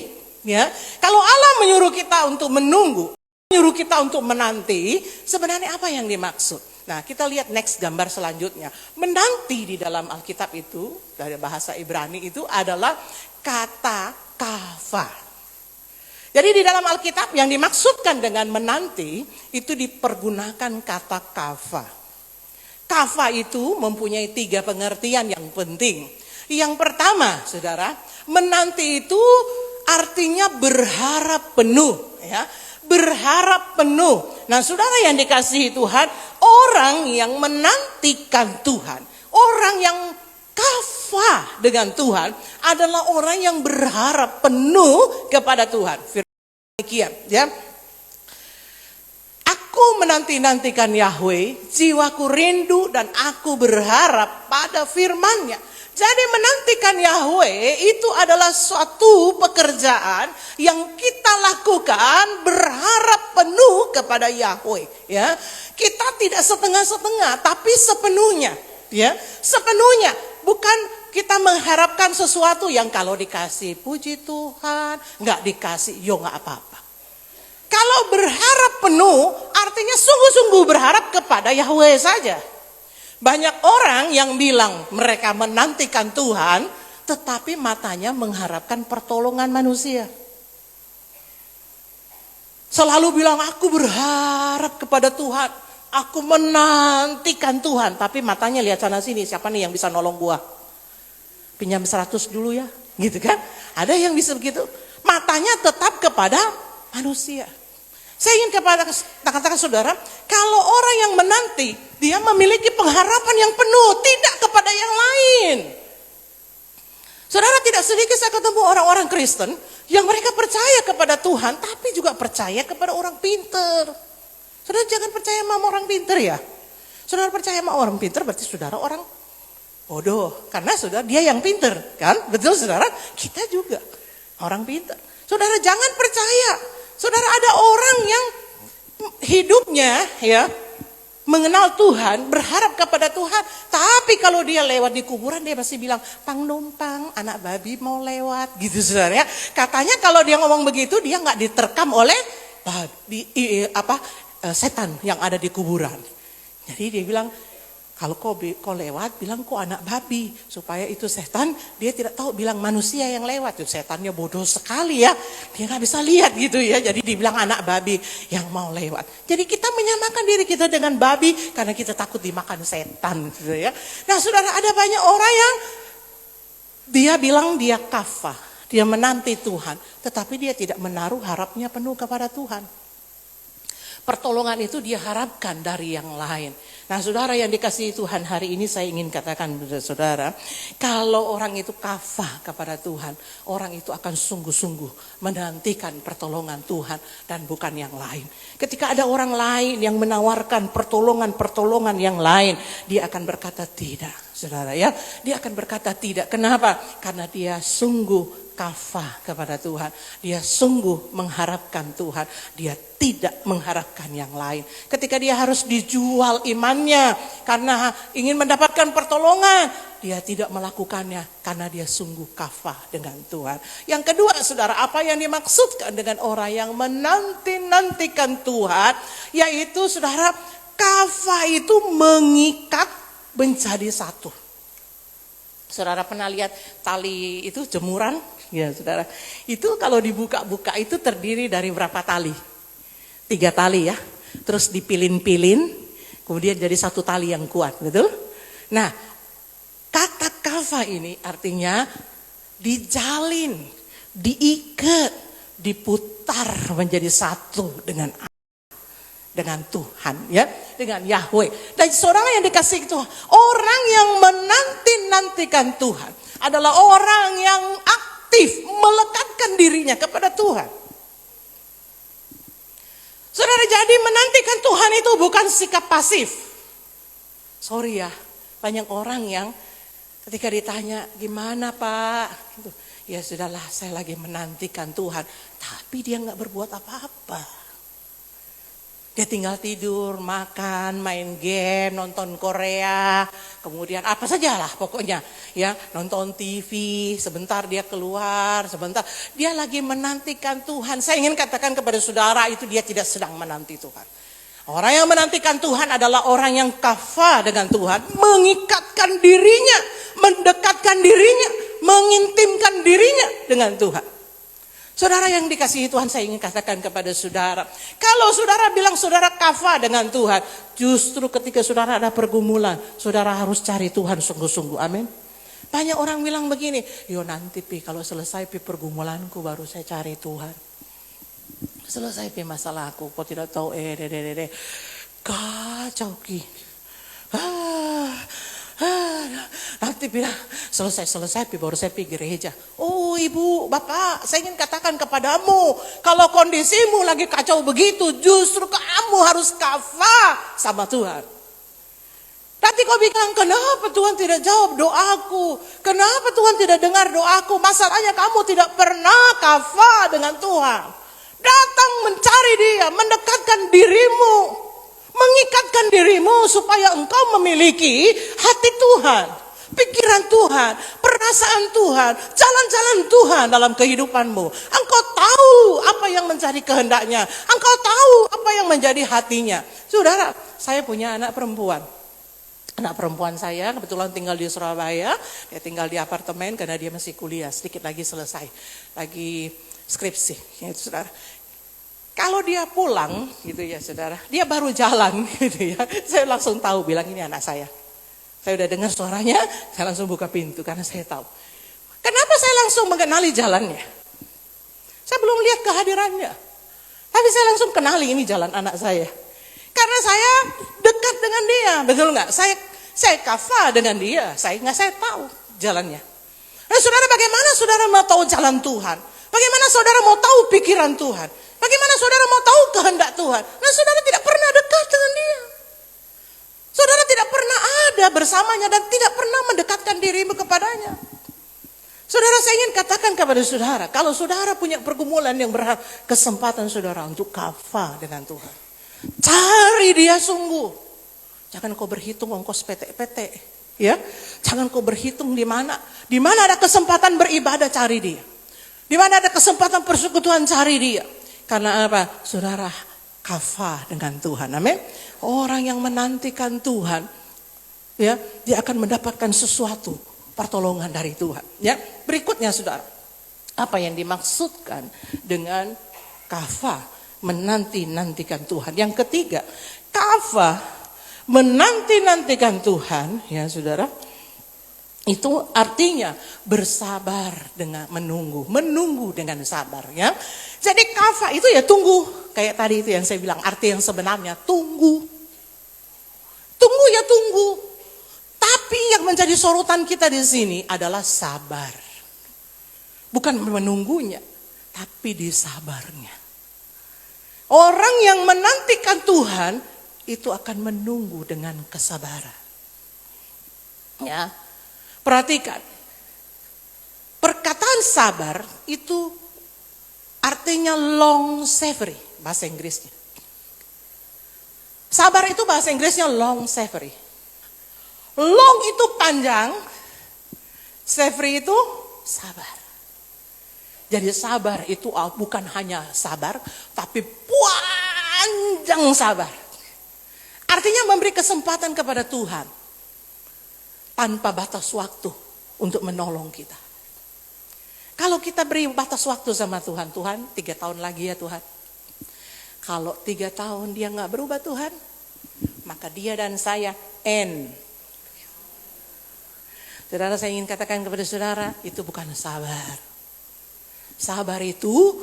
Speaker 3: Ya, kalau Allah menyuruh kita untuk menunggu, menyuruh kita untuk menanti, sebenarnya apa yang dimaksud? Nah kita lihat next gambar selanjutnya. Menanti di dalam Alkitab itu, dari bahasa Ibrani itu adalah kata kava. Jadi di dalam Alkitab yang dimaksudkan dengan menanti itu dipergunakan kata kava. Kava itu mempunyai 3 pengertian yang penting. Yang pertama, saudara, menanti itu artinya berharap penuh, ya. Berharap penuh. Nah, saudara yang dikasihi Tuhan, orang yang menantikan Tuhan, orang yang kafah dengan Tuhan adalah orang yang berharap penuh kepada Tuhan. Demikian, ya. Aku menanti-nantikan Yahweh, jiwaku rindu dan aku berharap pada firman-Nya. Jadi menantikan Yahweh itu adalah suatu pekerjaan yang kita lakukan berharap penuh kepada Yahweh, ya. Kita tidak setengah-setengah, tapi sepenuhnya, ya. Sepenuhnya, bukan kita mengharapkan sesuatu yang kalau dikasih puji Tuhan, nggak dikasih yo nggak apa-apa. Kalau berharap penuh artinya sungguh-sungguh berharap kepada Yahweh saja. Banyak orang yang bilang mereka menantikan Tuhan, tetapi matanya mengharapkan pertolongan manusia. Selalu bilang aku berharap kepada Tuhan, aku menantikan Tuhan, tapi matanya lihat sana sini, siapa nih yang bisa nolong gua? Pinjam 100 dulu ya, gitu kan? Ada yang bisa begitu. Matanya tetap kepada manusia. Saya ingin katakan saudara, kalau orang yang menanti, dia memiliki pengharapan yang penuh, tidak kepada yang lain. Saudara, tidak sedikit saya ketemu orang-orang Kristen yang mereka percaya kepada Tuhan, tapi juga percaya kepada orang pinter. Saudara jangan percaya sama orang pinter ya. Saudara percaya sama orang pinter berarti saudara orang bodoh. Karena saudara dia yang pinter, kan? Betul saudara? Kita juga orang pinter. Saudara jangan percaya. Saudara ada orang yang hidupnya ya mengenal Tuhan, berharap kepada Tuhan, tapi kalau dia lewat di kuburan dia masih bilang, "Pang numpang, anak babi mau lewat." Gitu saudara ya. Katanya kalau dia ngomong begitu dia nggak diterkam oleh setan yang ada di kuburan. Jadi dia bilang, kalau kau lewat, bilang kau anak babi. Supaya itu setan, dia tidak tahu bilang manusia yang lewat. Itu setannya bodoh sekali ya. Dia gak bisa lihat gitu ya. Jadi dibilang anak babi yang mau lewat. Jadi kita menyamakan diri kita dengan babi karena kita takut dimakan setan gitu ya. Nah saudara, ada banyak orang yang dia bilang dia kafah. Dia menanti Tuhan. Tetapi dia tidak menaruh harapnya penuh kepada Tuhan. Pertolongan itu dia harapkan dari yang lain. Nah saudara yang dikasihi Tuhan, hari ini saya ingin katakan kepada saudara, kalau orang itu kafah kepada Tuhan, orang itu akan sungguh-sungguh menantikan pertolongan Tuhan dan bukan yang lain. Ketika ada orang lain yang menawarkan pertolongan yang lain, dia akan berkata tidak, saudara ya. Dia akan berkata tidak. Kenapa? Karena dia sungguh kafah kepada Tuhan. Dia sungguh mengharapkan Tuhan. Dia tidak mengharapkan yang lain. Ketika dia harus dijual imannya karena ingin mendapatkan pertolongan, dia tidak melakukannya karena dia sungguh kafah dengan Tuhan. Yang kedua saudara, apa yang dimaksudkan dengan orang yang menanti-nantikan Tuhan, yaitu saudara, kafah itu mengikat menjadi satu. Saudara pernah lihat tali itu jemuran? Ya saudara, itu kalau dibuka-buka itu terdiri dari berapa tali? 3 tali ya, terus dipilin-pilin, kemudian jadi satu tali yang kuat, betul? Nah, kata kafah ini artinya dijalin, diikat, diputar menjadi satu dengan Tuhan ya, dengan Yahweh. Dan saudara yang dikasihi Tuhan, orang yang menanti-nantikan Tuhan adalah orang yang aktif melekatkan dirinya kepada Tuhan. Saudara, jadi menantikan Tuhan itu bukan sikap pasif. Sorry ya, banyak orang yang ketika ditanya, gimana Pak? Gitu, ya sudahlah, saya lagi menantikan Tuhan. Tapi dia gak berbuat apa-apa. Dia tinggal tidur, makan, main game, nonton Korea, kemudian apa sajalah pokoknya ya, nonton TV, sebentar dia keluar, sebentar dia lagi menantikan Tuhan. Saya ingin katakan kepada saudara, itu dia tidak sedang menanti Tuhan. Orang yang menantikan Tuhan adalah orang yang kafah dengan Tuhan, mengikatkan dirinya, mendekatkan dirinya, mengintimkan dirinya dengan Tuhan. Saudara yang dikasihi Tuhan, saya ingin katakan kepada saudara, kalau saudara bilang saudara kafah dengan Tuhan, justru ketika saudara ada pergumulan, saudara harus cari Tuhan sungguh-sungguh, amin. Banyak orang bilang begini, yo nanti pi kalau selesai pi pergumulanku baru saya cari Tuhan. Selesai pi masalahku, kok tidak tahu kacau ki. Nanti bilang selesai baru saya pergi gereja. Oh ibu, bapak, saya ingin katakan kepadamu, kalau kondisimu lagi kacau begitu, justru kamu harus kafah sama Tuhan. Nanti kau bilang, kenapa Tuhan tidak jawab doaku? Kenapa Tuhan tidak dengar doaku? Masalahnya kamu tidak pernah kafah dengan Tuhan. Datang mencari Dia, mendekatkan dirimu, mengikatkan dirimu supaya engkau memiliki hati Tuhan, pikiran Tuhan, perasaan Tuhan, jalan-jalan Tuhan dalam kehidupanmu. Engkau tahu apa yang menjadi kehendaknya, engkau tahu apa yang menjadi hatinya. Saudara, saya punya anak perempuan. Anak perempuan saya kebetulan tinggal di Surabaya, dia tinggal di apartemen karena dia masih kuliah, sedikit lagi selesai, lagi skripsi, ya, saudara. Kalau dia pulang gitu ya saudara, dia baru jalan gitu ya, saya langsung tahu bilang ini anak saya. Saya udah dengar suaranya, saya langsung buka pintu karena saya tahu. Kenapa saya langsung mengenali jalannya? Saya belum lihat kehadirannya, tapi saya langsung kenali ini jalan anak saya. Karena saya dekat dengan dia, betul nggak? Saya kafah dengan dia, saya tahu jalannya. Nah saudara, bagaimana saudara mau tahu jalan Tuhan? Bagaimana saudara mau tahu pikiran Tuhan? Bagaimana saudara mau tahu kehendak Tuhan? Nah saudara tidak pernah dekat dengan dia. Saudara tidak pernah ada bersamanya dan tidak pernah mendekatkan dirimu kepadanya. Saudara, saya ingin katakan kepada saudara, kalau saudara punya pergumulan yang berhak, kesempatan saudara untuk kafah dengan Tuhan. Cari Dia sungguh. Jangan kau berhitung ongkos PT-PT, ya. Jangan kau berhitung di mana ada kesempatan beribadah, cari Dia. Di mana ada kesempatan persekutuan, cari Dia. Karena apa? Saudara kafa dengan Tuhan. Amin. Orang yang menantikan Tuhan, ya, dia akan mendapatkan sesuatu pertolongan dari Tuhan. Ya, berikutnya saudara, apa yang dimaksudkan dengan kafa, menanti-nantikan Tuhan? Yang ketiga, kafa, menanti-nantikan Tuhan, ya saudara, itu artinya bersabar dengan menunggu dengan sabar, ya. Jadi kafa itu ya tunggu, kayak tadi itu yang saya bilang, arti yang sebenarnya tunggu. Tunggu ya tunggu. Tapi yang menjadi sorotan kita di sini adalah sabar. Bukan menunggunya, tapi di sabarnya. Orang yang menantikan Tuhan itu akan menunggu dengan kesabaran. Ya. Perhatikan, perkataan sabar itu artinya long suffering, bahasa Inggrisnya. Sabar itu bahasa Inggrisnya long suffering. Long itu panjang, suffering itu sabar. Jadi sabar itu bukan hanya sabar, tapi panjang sabar. Artinya memberi kesempatan kepada Tuhan tanpa batas waktu untuk menolong kita. Kalau kita beri batas waktu sama Tuhan, Tuhan 3 tahun lagi ya Tuhan. Kalau 3 tahun dia gak berubah Tuhan, maka dia dan saya end. Saudara, saya ingin katakan kepada saudara, itu bukan sabar. Sabar itu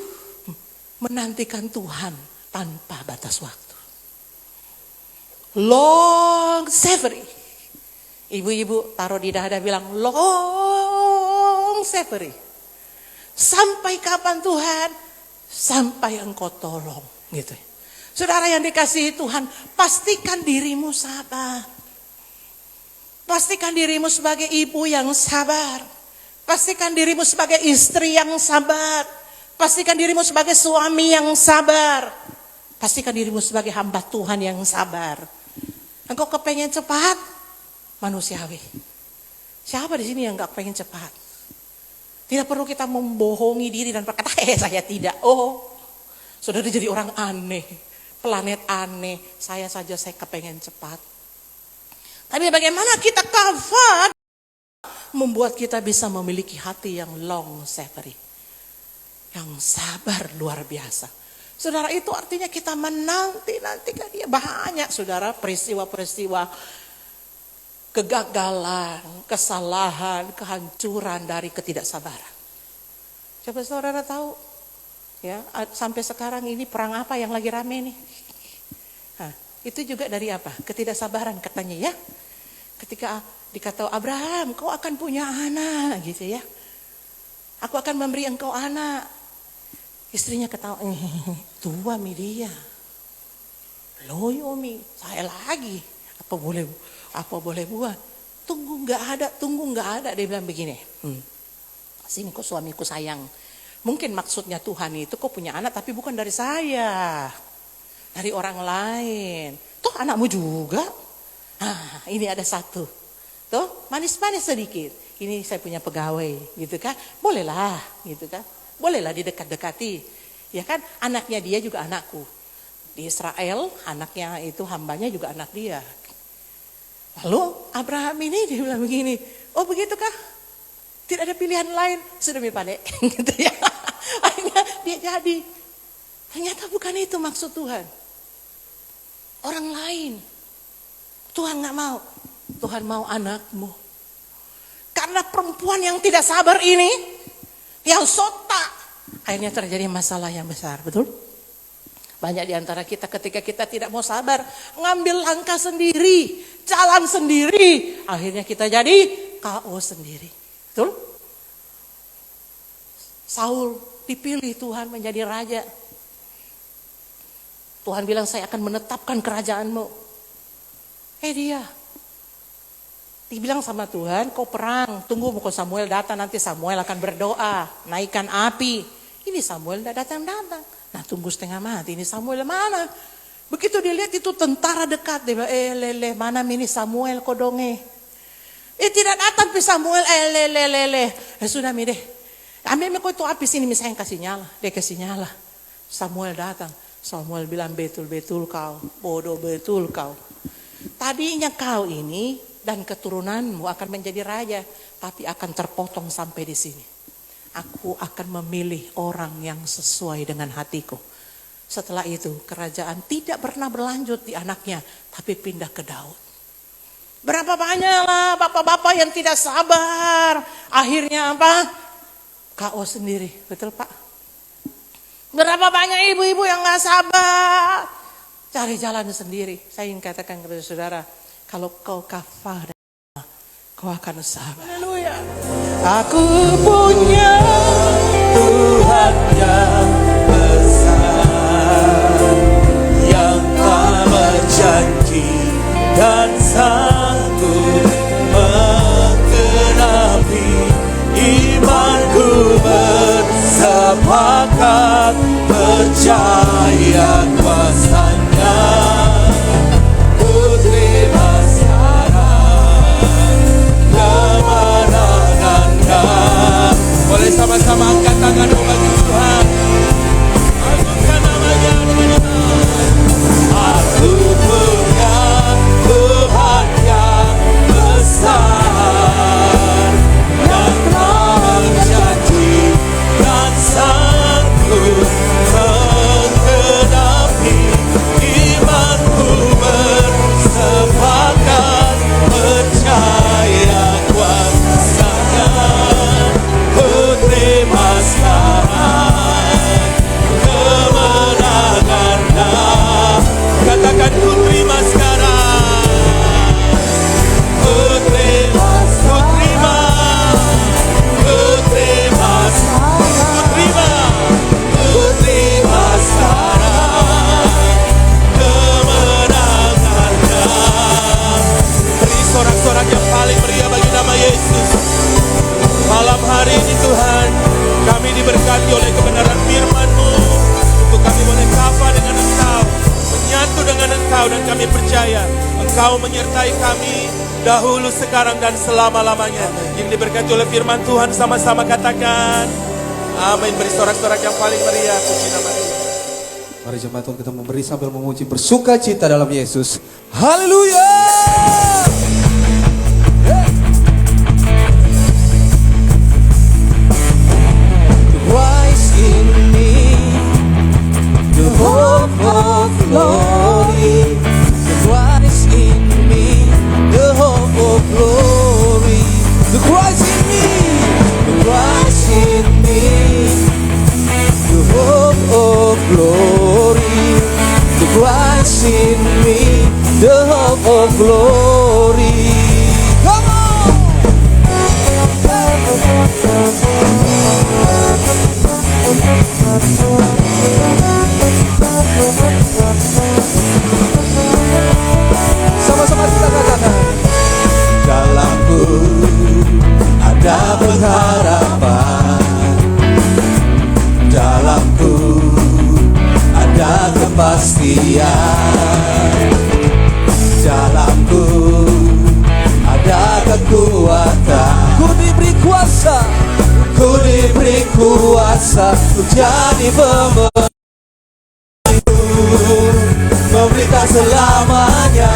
Speaker 3: menantikan Tuhan tanpa batas waktu. Long suffering. Ibu-ibu taruh di dada bilang long suffering. Sampai kapan Tuhan? Sampai engkau tolong. Gitu. Saudara yang dikasihi Tuhan, pastikan dirimu sabar. Pastikan dirimu sebagai ibu yang sabar. Pastikan dirimu sebagai istri yang sabar. Pastikan dirimu sebagai suami yang sabar. Pastikan dirimu sebagai hamba Tuhan yang sabar. Engkau kepengen cepat? Manusiawi. Siapa di sini yang gak pengen cepat? Tidak perlu kita membohongi diri dan berkata, saya tidak. Oh, saudara jadi orang aneh, planet aneh. Saya kepengen cepat. Tapi bagaimana kita cover membuat kita bisa memiliki hati yang long suffering, yang sabar luar biasa. Saudara, itu artinya kita menanti-nantikan dia. Banyak saudara peristiwa-peristiwa kegagalan, kesalahan, kehancuran dari ketidaksabaran. Coba saudara tahu, ya, sampai sekarang ini perang apa yang lagi rame nih? Nah, itu juga dari apa? Ketidaksabaran katanya ya. Ketika dikata Abraham, kau akan punya anak, gitu ya. Aku akan memberi engkau anak. Istrinya ketawa, tua mi dia. Loyo mi, saya lagi. Apa boleh buat? Tunggu nggak ada. Dia bilang begini, sini kok suamiku sayang. Mungkin maksudnya Tuhan itu kok punya anak tapi bukan dari saya, dari orang lain. Toh anakmu juga. Nah, ini ada satu. Tuh manis-manis sedikit. Ini saya punya pegawai, gitu kan? Bolehlah, gitu kan? Bolehlah didekat-dekati. Ya kan? Anaknya dia juga anakku. Di Israel, anaknya itu hambanya juga anak dia. Lalu Abraham ini dia bilang begini, oh begitukah? Tidak ada pilihan lain, sudah mipade, gitu ya. Akhirnya dia jadi. Ternyata bukan itu maksud Tuhan. Orang lain. Tuhan gak mau. Tuhan mau anakmu. Karena perempuan yang tidak sabar ini, yang sota, akhirnya terjadi masalah yang besar, betul? Banyak di antara kita ketika kita tidak mau sabar, ngambil langkah sendiri, jalan sendiri, akhirnya kita jadi KO sendiri. Betul? Saul dipilih Tuhan menjadi raja. Tuhan bilang saya akan menetapkan kerajaanmu. Dia dibilang sama Tuhan, kau perang, tunggu kau Samuel datang, nanti Samuel akan berdoa, naikkan api. Ini Samuel tidak datang-datang. Nah tunggu setengah mati, ini Samuel mana? Begitu dilihat itu tentara dekat, dia bilang, mana ini Samuel kodonge? Tidak datang pi Samuel, sudah mi deh. Ambil kau itu api sini, misalnya kasih nyala. Dia kasih nyala. Samuel datang. Samuel bilang, betul-betul kau, bodoh betul kau. Tadinya kau ini dan keturunanmu akan menjadi raja, tapi akan terpotong sampai di sini. Aku akan memilih orang yang sesuai dengan hatiku. Setelah itu kerajaan tidak pernah berlanjut di anaknya, tapi pindah ke Daud. Berapa banyaklah bapak-bapak yang tidak sabar. Akhirnya apa? KO sendiri, betul Pak? Berapa banyak ibu-ibu yang gak sabar. Cari jalan sendiri. Saya ingin katakan kepada saudara, kalau kau kafah, kau akan sabar. Haleluya. Aku punya
Speaker 2: Tuhan yang besar, yang tak berjanji dan sanggup menggenapi. Imanku bersepakat percaya kuasanya. Ku terima sekarang kemenangannya. Boleh sama-sama angkat tanganmu bagi Tuhan. Agungkan namanya dengan iman. Aku punya Tuhan yang besar, yang tak berjanji dan sanggup menggenapi. Imanku bersepakat percaya kuasanya. Ku terima sekarang kemenangannya. Katakan ku terima sekarang. Ku terima, ku terima, ku terima, ku terima, ku terima sekarang kemenangannya. Beri sorak-sorak yang paling meriah bagi nama Yesus. Malam hari ini Tuhan, kami diberkati oleh kebenaran firman-Mu untuk kami boleh kafah dengan Engkau, menyatu dengan Engkau, dan kami percaya Engkau menyertai kami dahulu, sekarang, dan selama-lamanya. Yang diberkati oleh firman Tuhan sama-sama katakan amin. Beri sorak-sorak yang paling meriah, puji nama Tuhan.
Speaker 4: Mari jemaat Tuhan kita memberi sambil memuji, bersuka cita dalam Yesus. Haleluya. Christ in me, the hope of glory. Christ in me, the hope of glory. The Christ in me, the Christ in me, the hope of glory. The Christ in me, the hope of glory. Come on! Sama-sama kita katakan, dalamku ada pengharapan, dalamku ada kepastian, dalamku ada kekuatan. Ku diberi kuasa, ku diberi kuasa untuk jadi pemenang, memberita selamanya.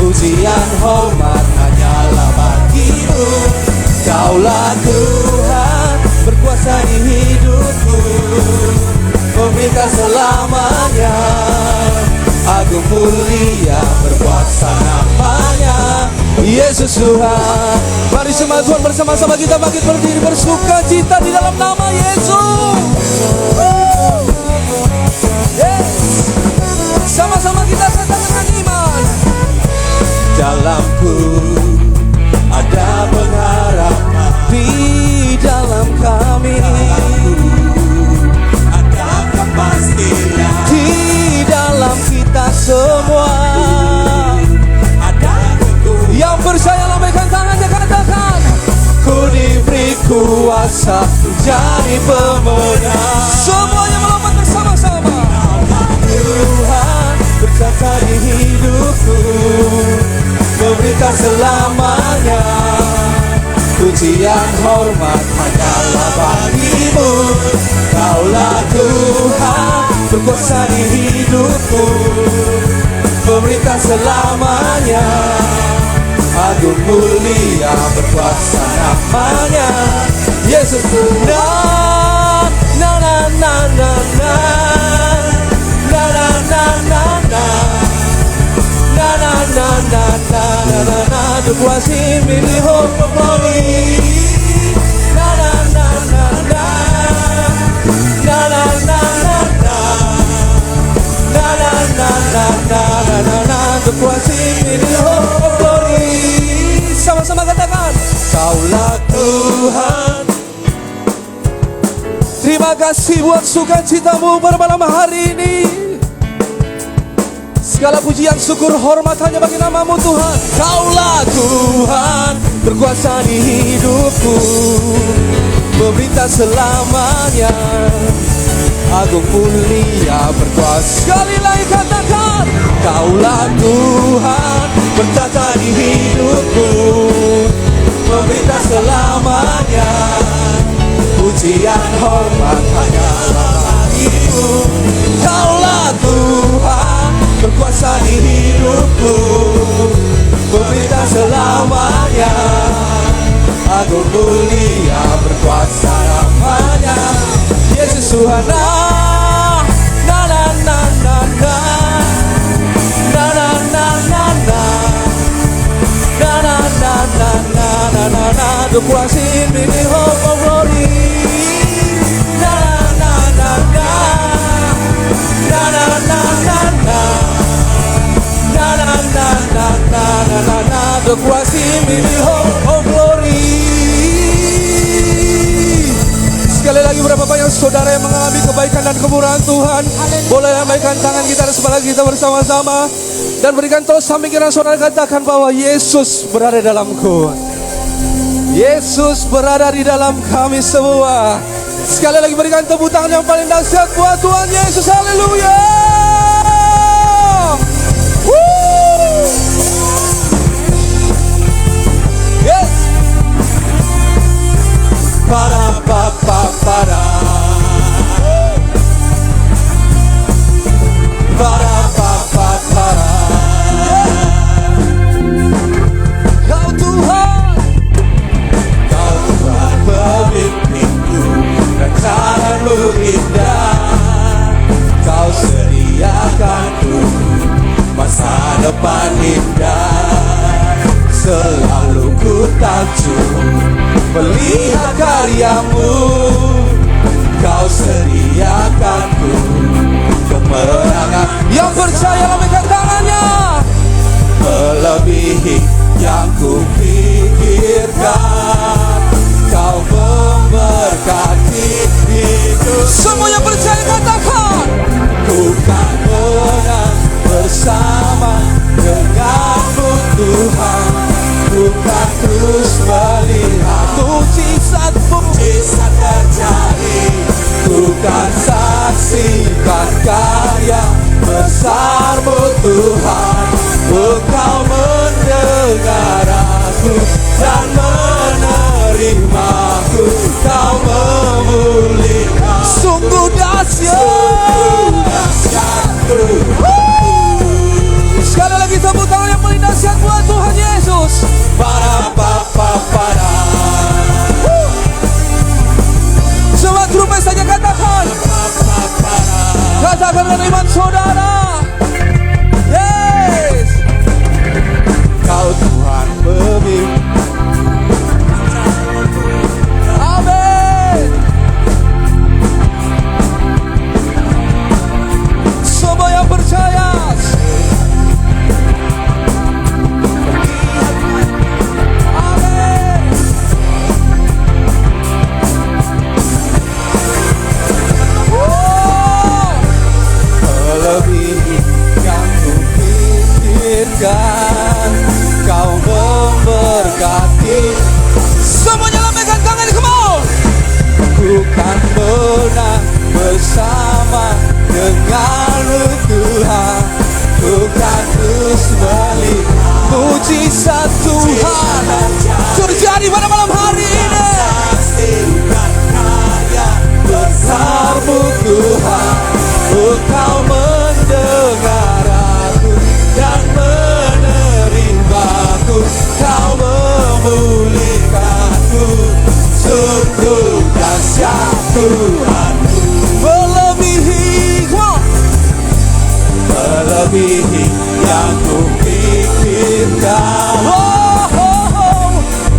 Speaker 4: Pujian hormat hanyalah bagimu. Kaulah Tuhan berkuasa di hidupku, memberita selamanya. Agung mulia berkuasa namanya Yesus Tuhan. Mari semua Tuhan bersama-sama kita bangkit berdiri bersuka cita di dalam nama Yesus. Yes. Sama-sama kita katakan dengan iman. Dalamku ada pengharapan, di dalam kami ada kepastian, di dalam kita semua ada kekuatan. Yang percaya lambaikan tangannya, katakan, ku diberi kuasa jadi pemenang. Semuanya melompat bersama-sama. Tuhan berkata di hidupku, memberita selamanya. Pujian hormat hanyalah bagimu. Kaulah Tuhan berkuasa di hidupku, pemerintah selamanya. Agung mulia berkuasa namanya Yesus. Na na na na na na na na na na na na na na na na na na berkuasa milik Holy. Na na na na na na na na na na na na na na na na berkuasa milik Holy. Sama-sama katakan, Kaulah Tuhan. Terima kasih buat sukacitamu pada malam hari ini. Segala pujian, syukur, hormat hanya bagi namamu Tuhan. Kaulah Tuhan, berkuasa di hidupku, pemerintah selamanya. Agung mulia berkuasa. Sekali lagi katakan, Kaulah Tuhan, bertata di hidupku, pemerintah selamanya. Pujian hormat hanya bagimu. Kaulah Tuhan, berkuasa di hidupku, pemerintah selamanya. Agung mulia berkuasa namanya Yesus Tuhan. Na na na na na na na na na na na na na na na na na berkuasa milik Hope of Glory. Na na na na na na na na na na na na na na na berkuasa milik Hope of Glory. Sekali lagi, berapa banyak saudara yang mengalami kebaikan dan kemurahan Tuhan. Boleh lambaikan tangan kita sebelah kita bersama-sama dan berikan terus sambiran saudara, katakan bahwa Yesus berada dalamku. Yesus berada di dalam kami semua. Sekali lagi berikan tepuk tangan yang paling dahsyat buat Tuhan Yesus. Haleluya. Yes. Para pa pa para para pa pa para. Kau Tuhan, Kau Tuhan pemimpinku, rencanamu indah. Kau sediakanku masa depan indah. Selalu ku takjub melihat karyamu. Kau sediakanku kemenangan. Yang percaya lambaikan tangannya. Melebihi yang ku pikirkan. Kau memberkati hidup. Semua yang percaya katakan, ku kan menang bersama denganmu Tuhan. Ku kan terus melihat mujizat terjadi. Ku kan saksikan karya besar-Mu Tuhan. Engkau mendengar aku dan menerimaku. Kau memulihkan. Sungguh dahsyat Tuhan. Sekali lagi tepuk tangan yang paling dahsyat buat Tuhan Yesus. Para pa pa para. Semua trumpet saja katakan. Katakan dengan iman saudara. Yes. Kau Tuhan pemimpin. Amin. Semua yang percaya. Kau memberkati. Semuanya lambaikan tangan, come on. Ku kan menang bersama denganmu Tuhan. Ku kan terus melihat mujizat Tuhan terjadi pada malam hari ini. Saksikan karya besar-Mu Tuhan. Oh, oh, oh.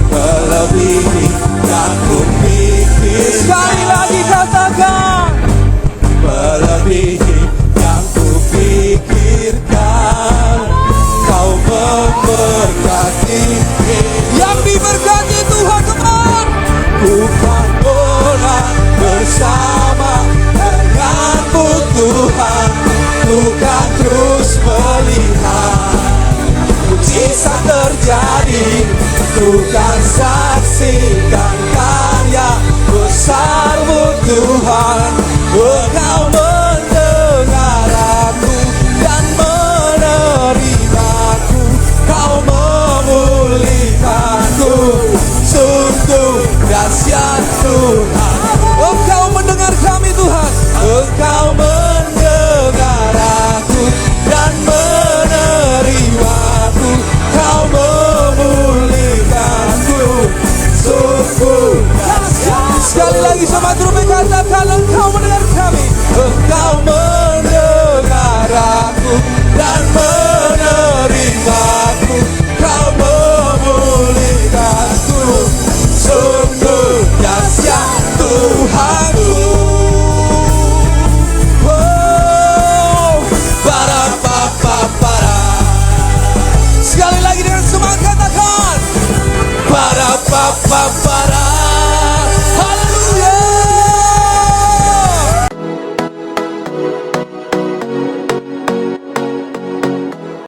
Speaker 5: melebihi yang kupikirkan.
Speaker 4: Sekali lagi katakan,
Speaker 5: Melebihi yang kupikirkan. Kau memberkati,
Speaker 4: yang diberkati Tuhan teman.
Speaker 5: ku kan bola bersama denganmu Tuhan. Ku kan terus melihat mujizat terjadi. Ku kan saksikan karya besar-Mu Tuhan.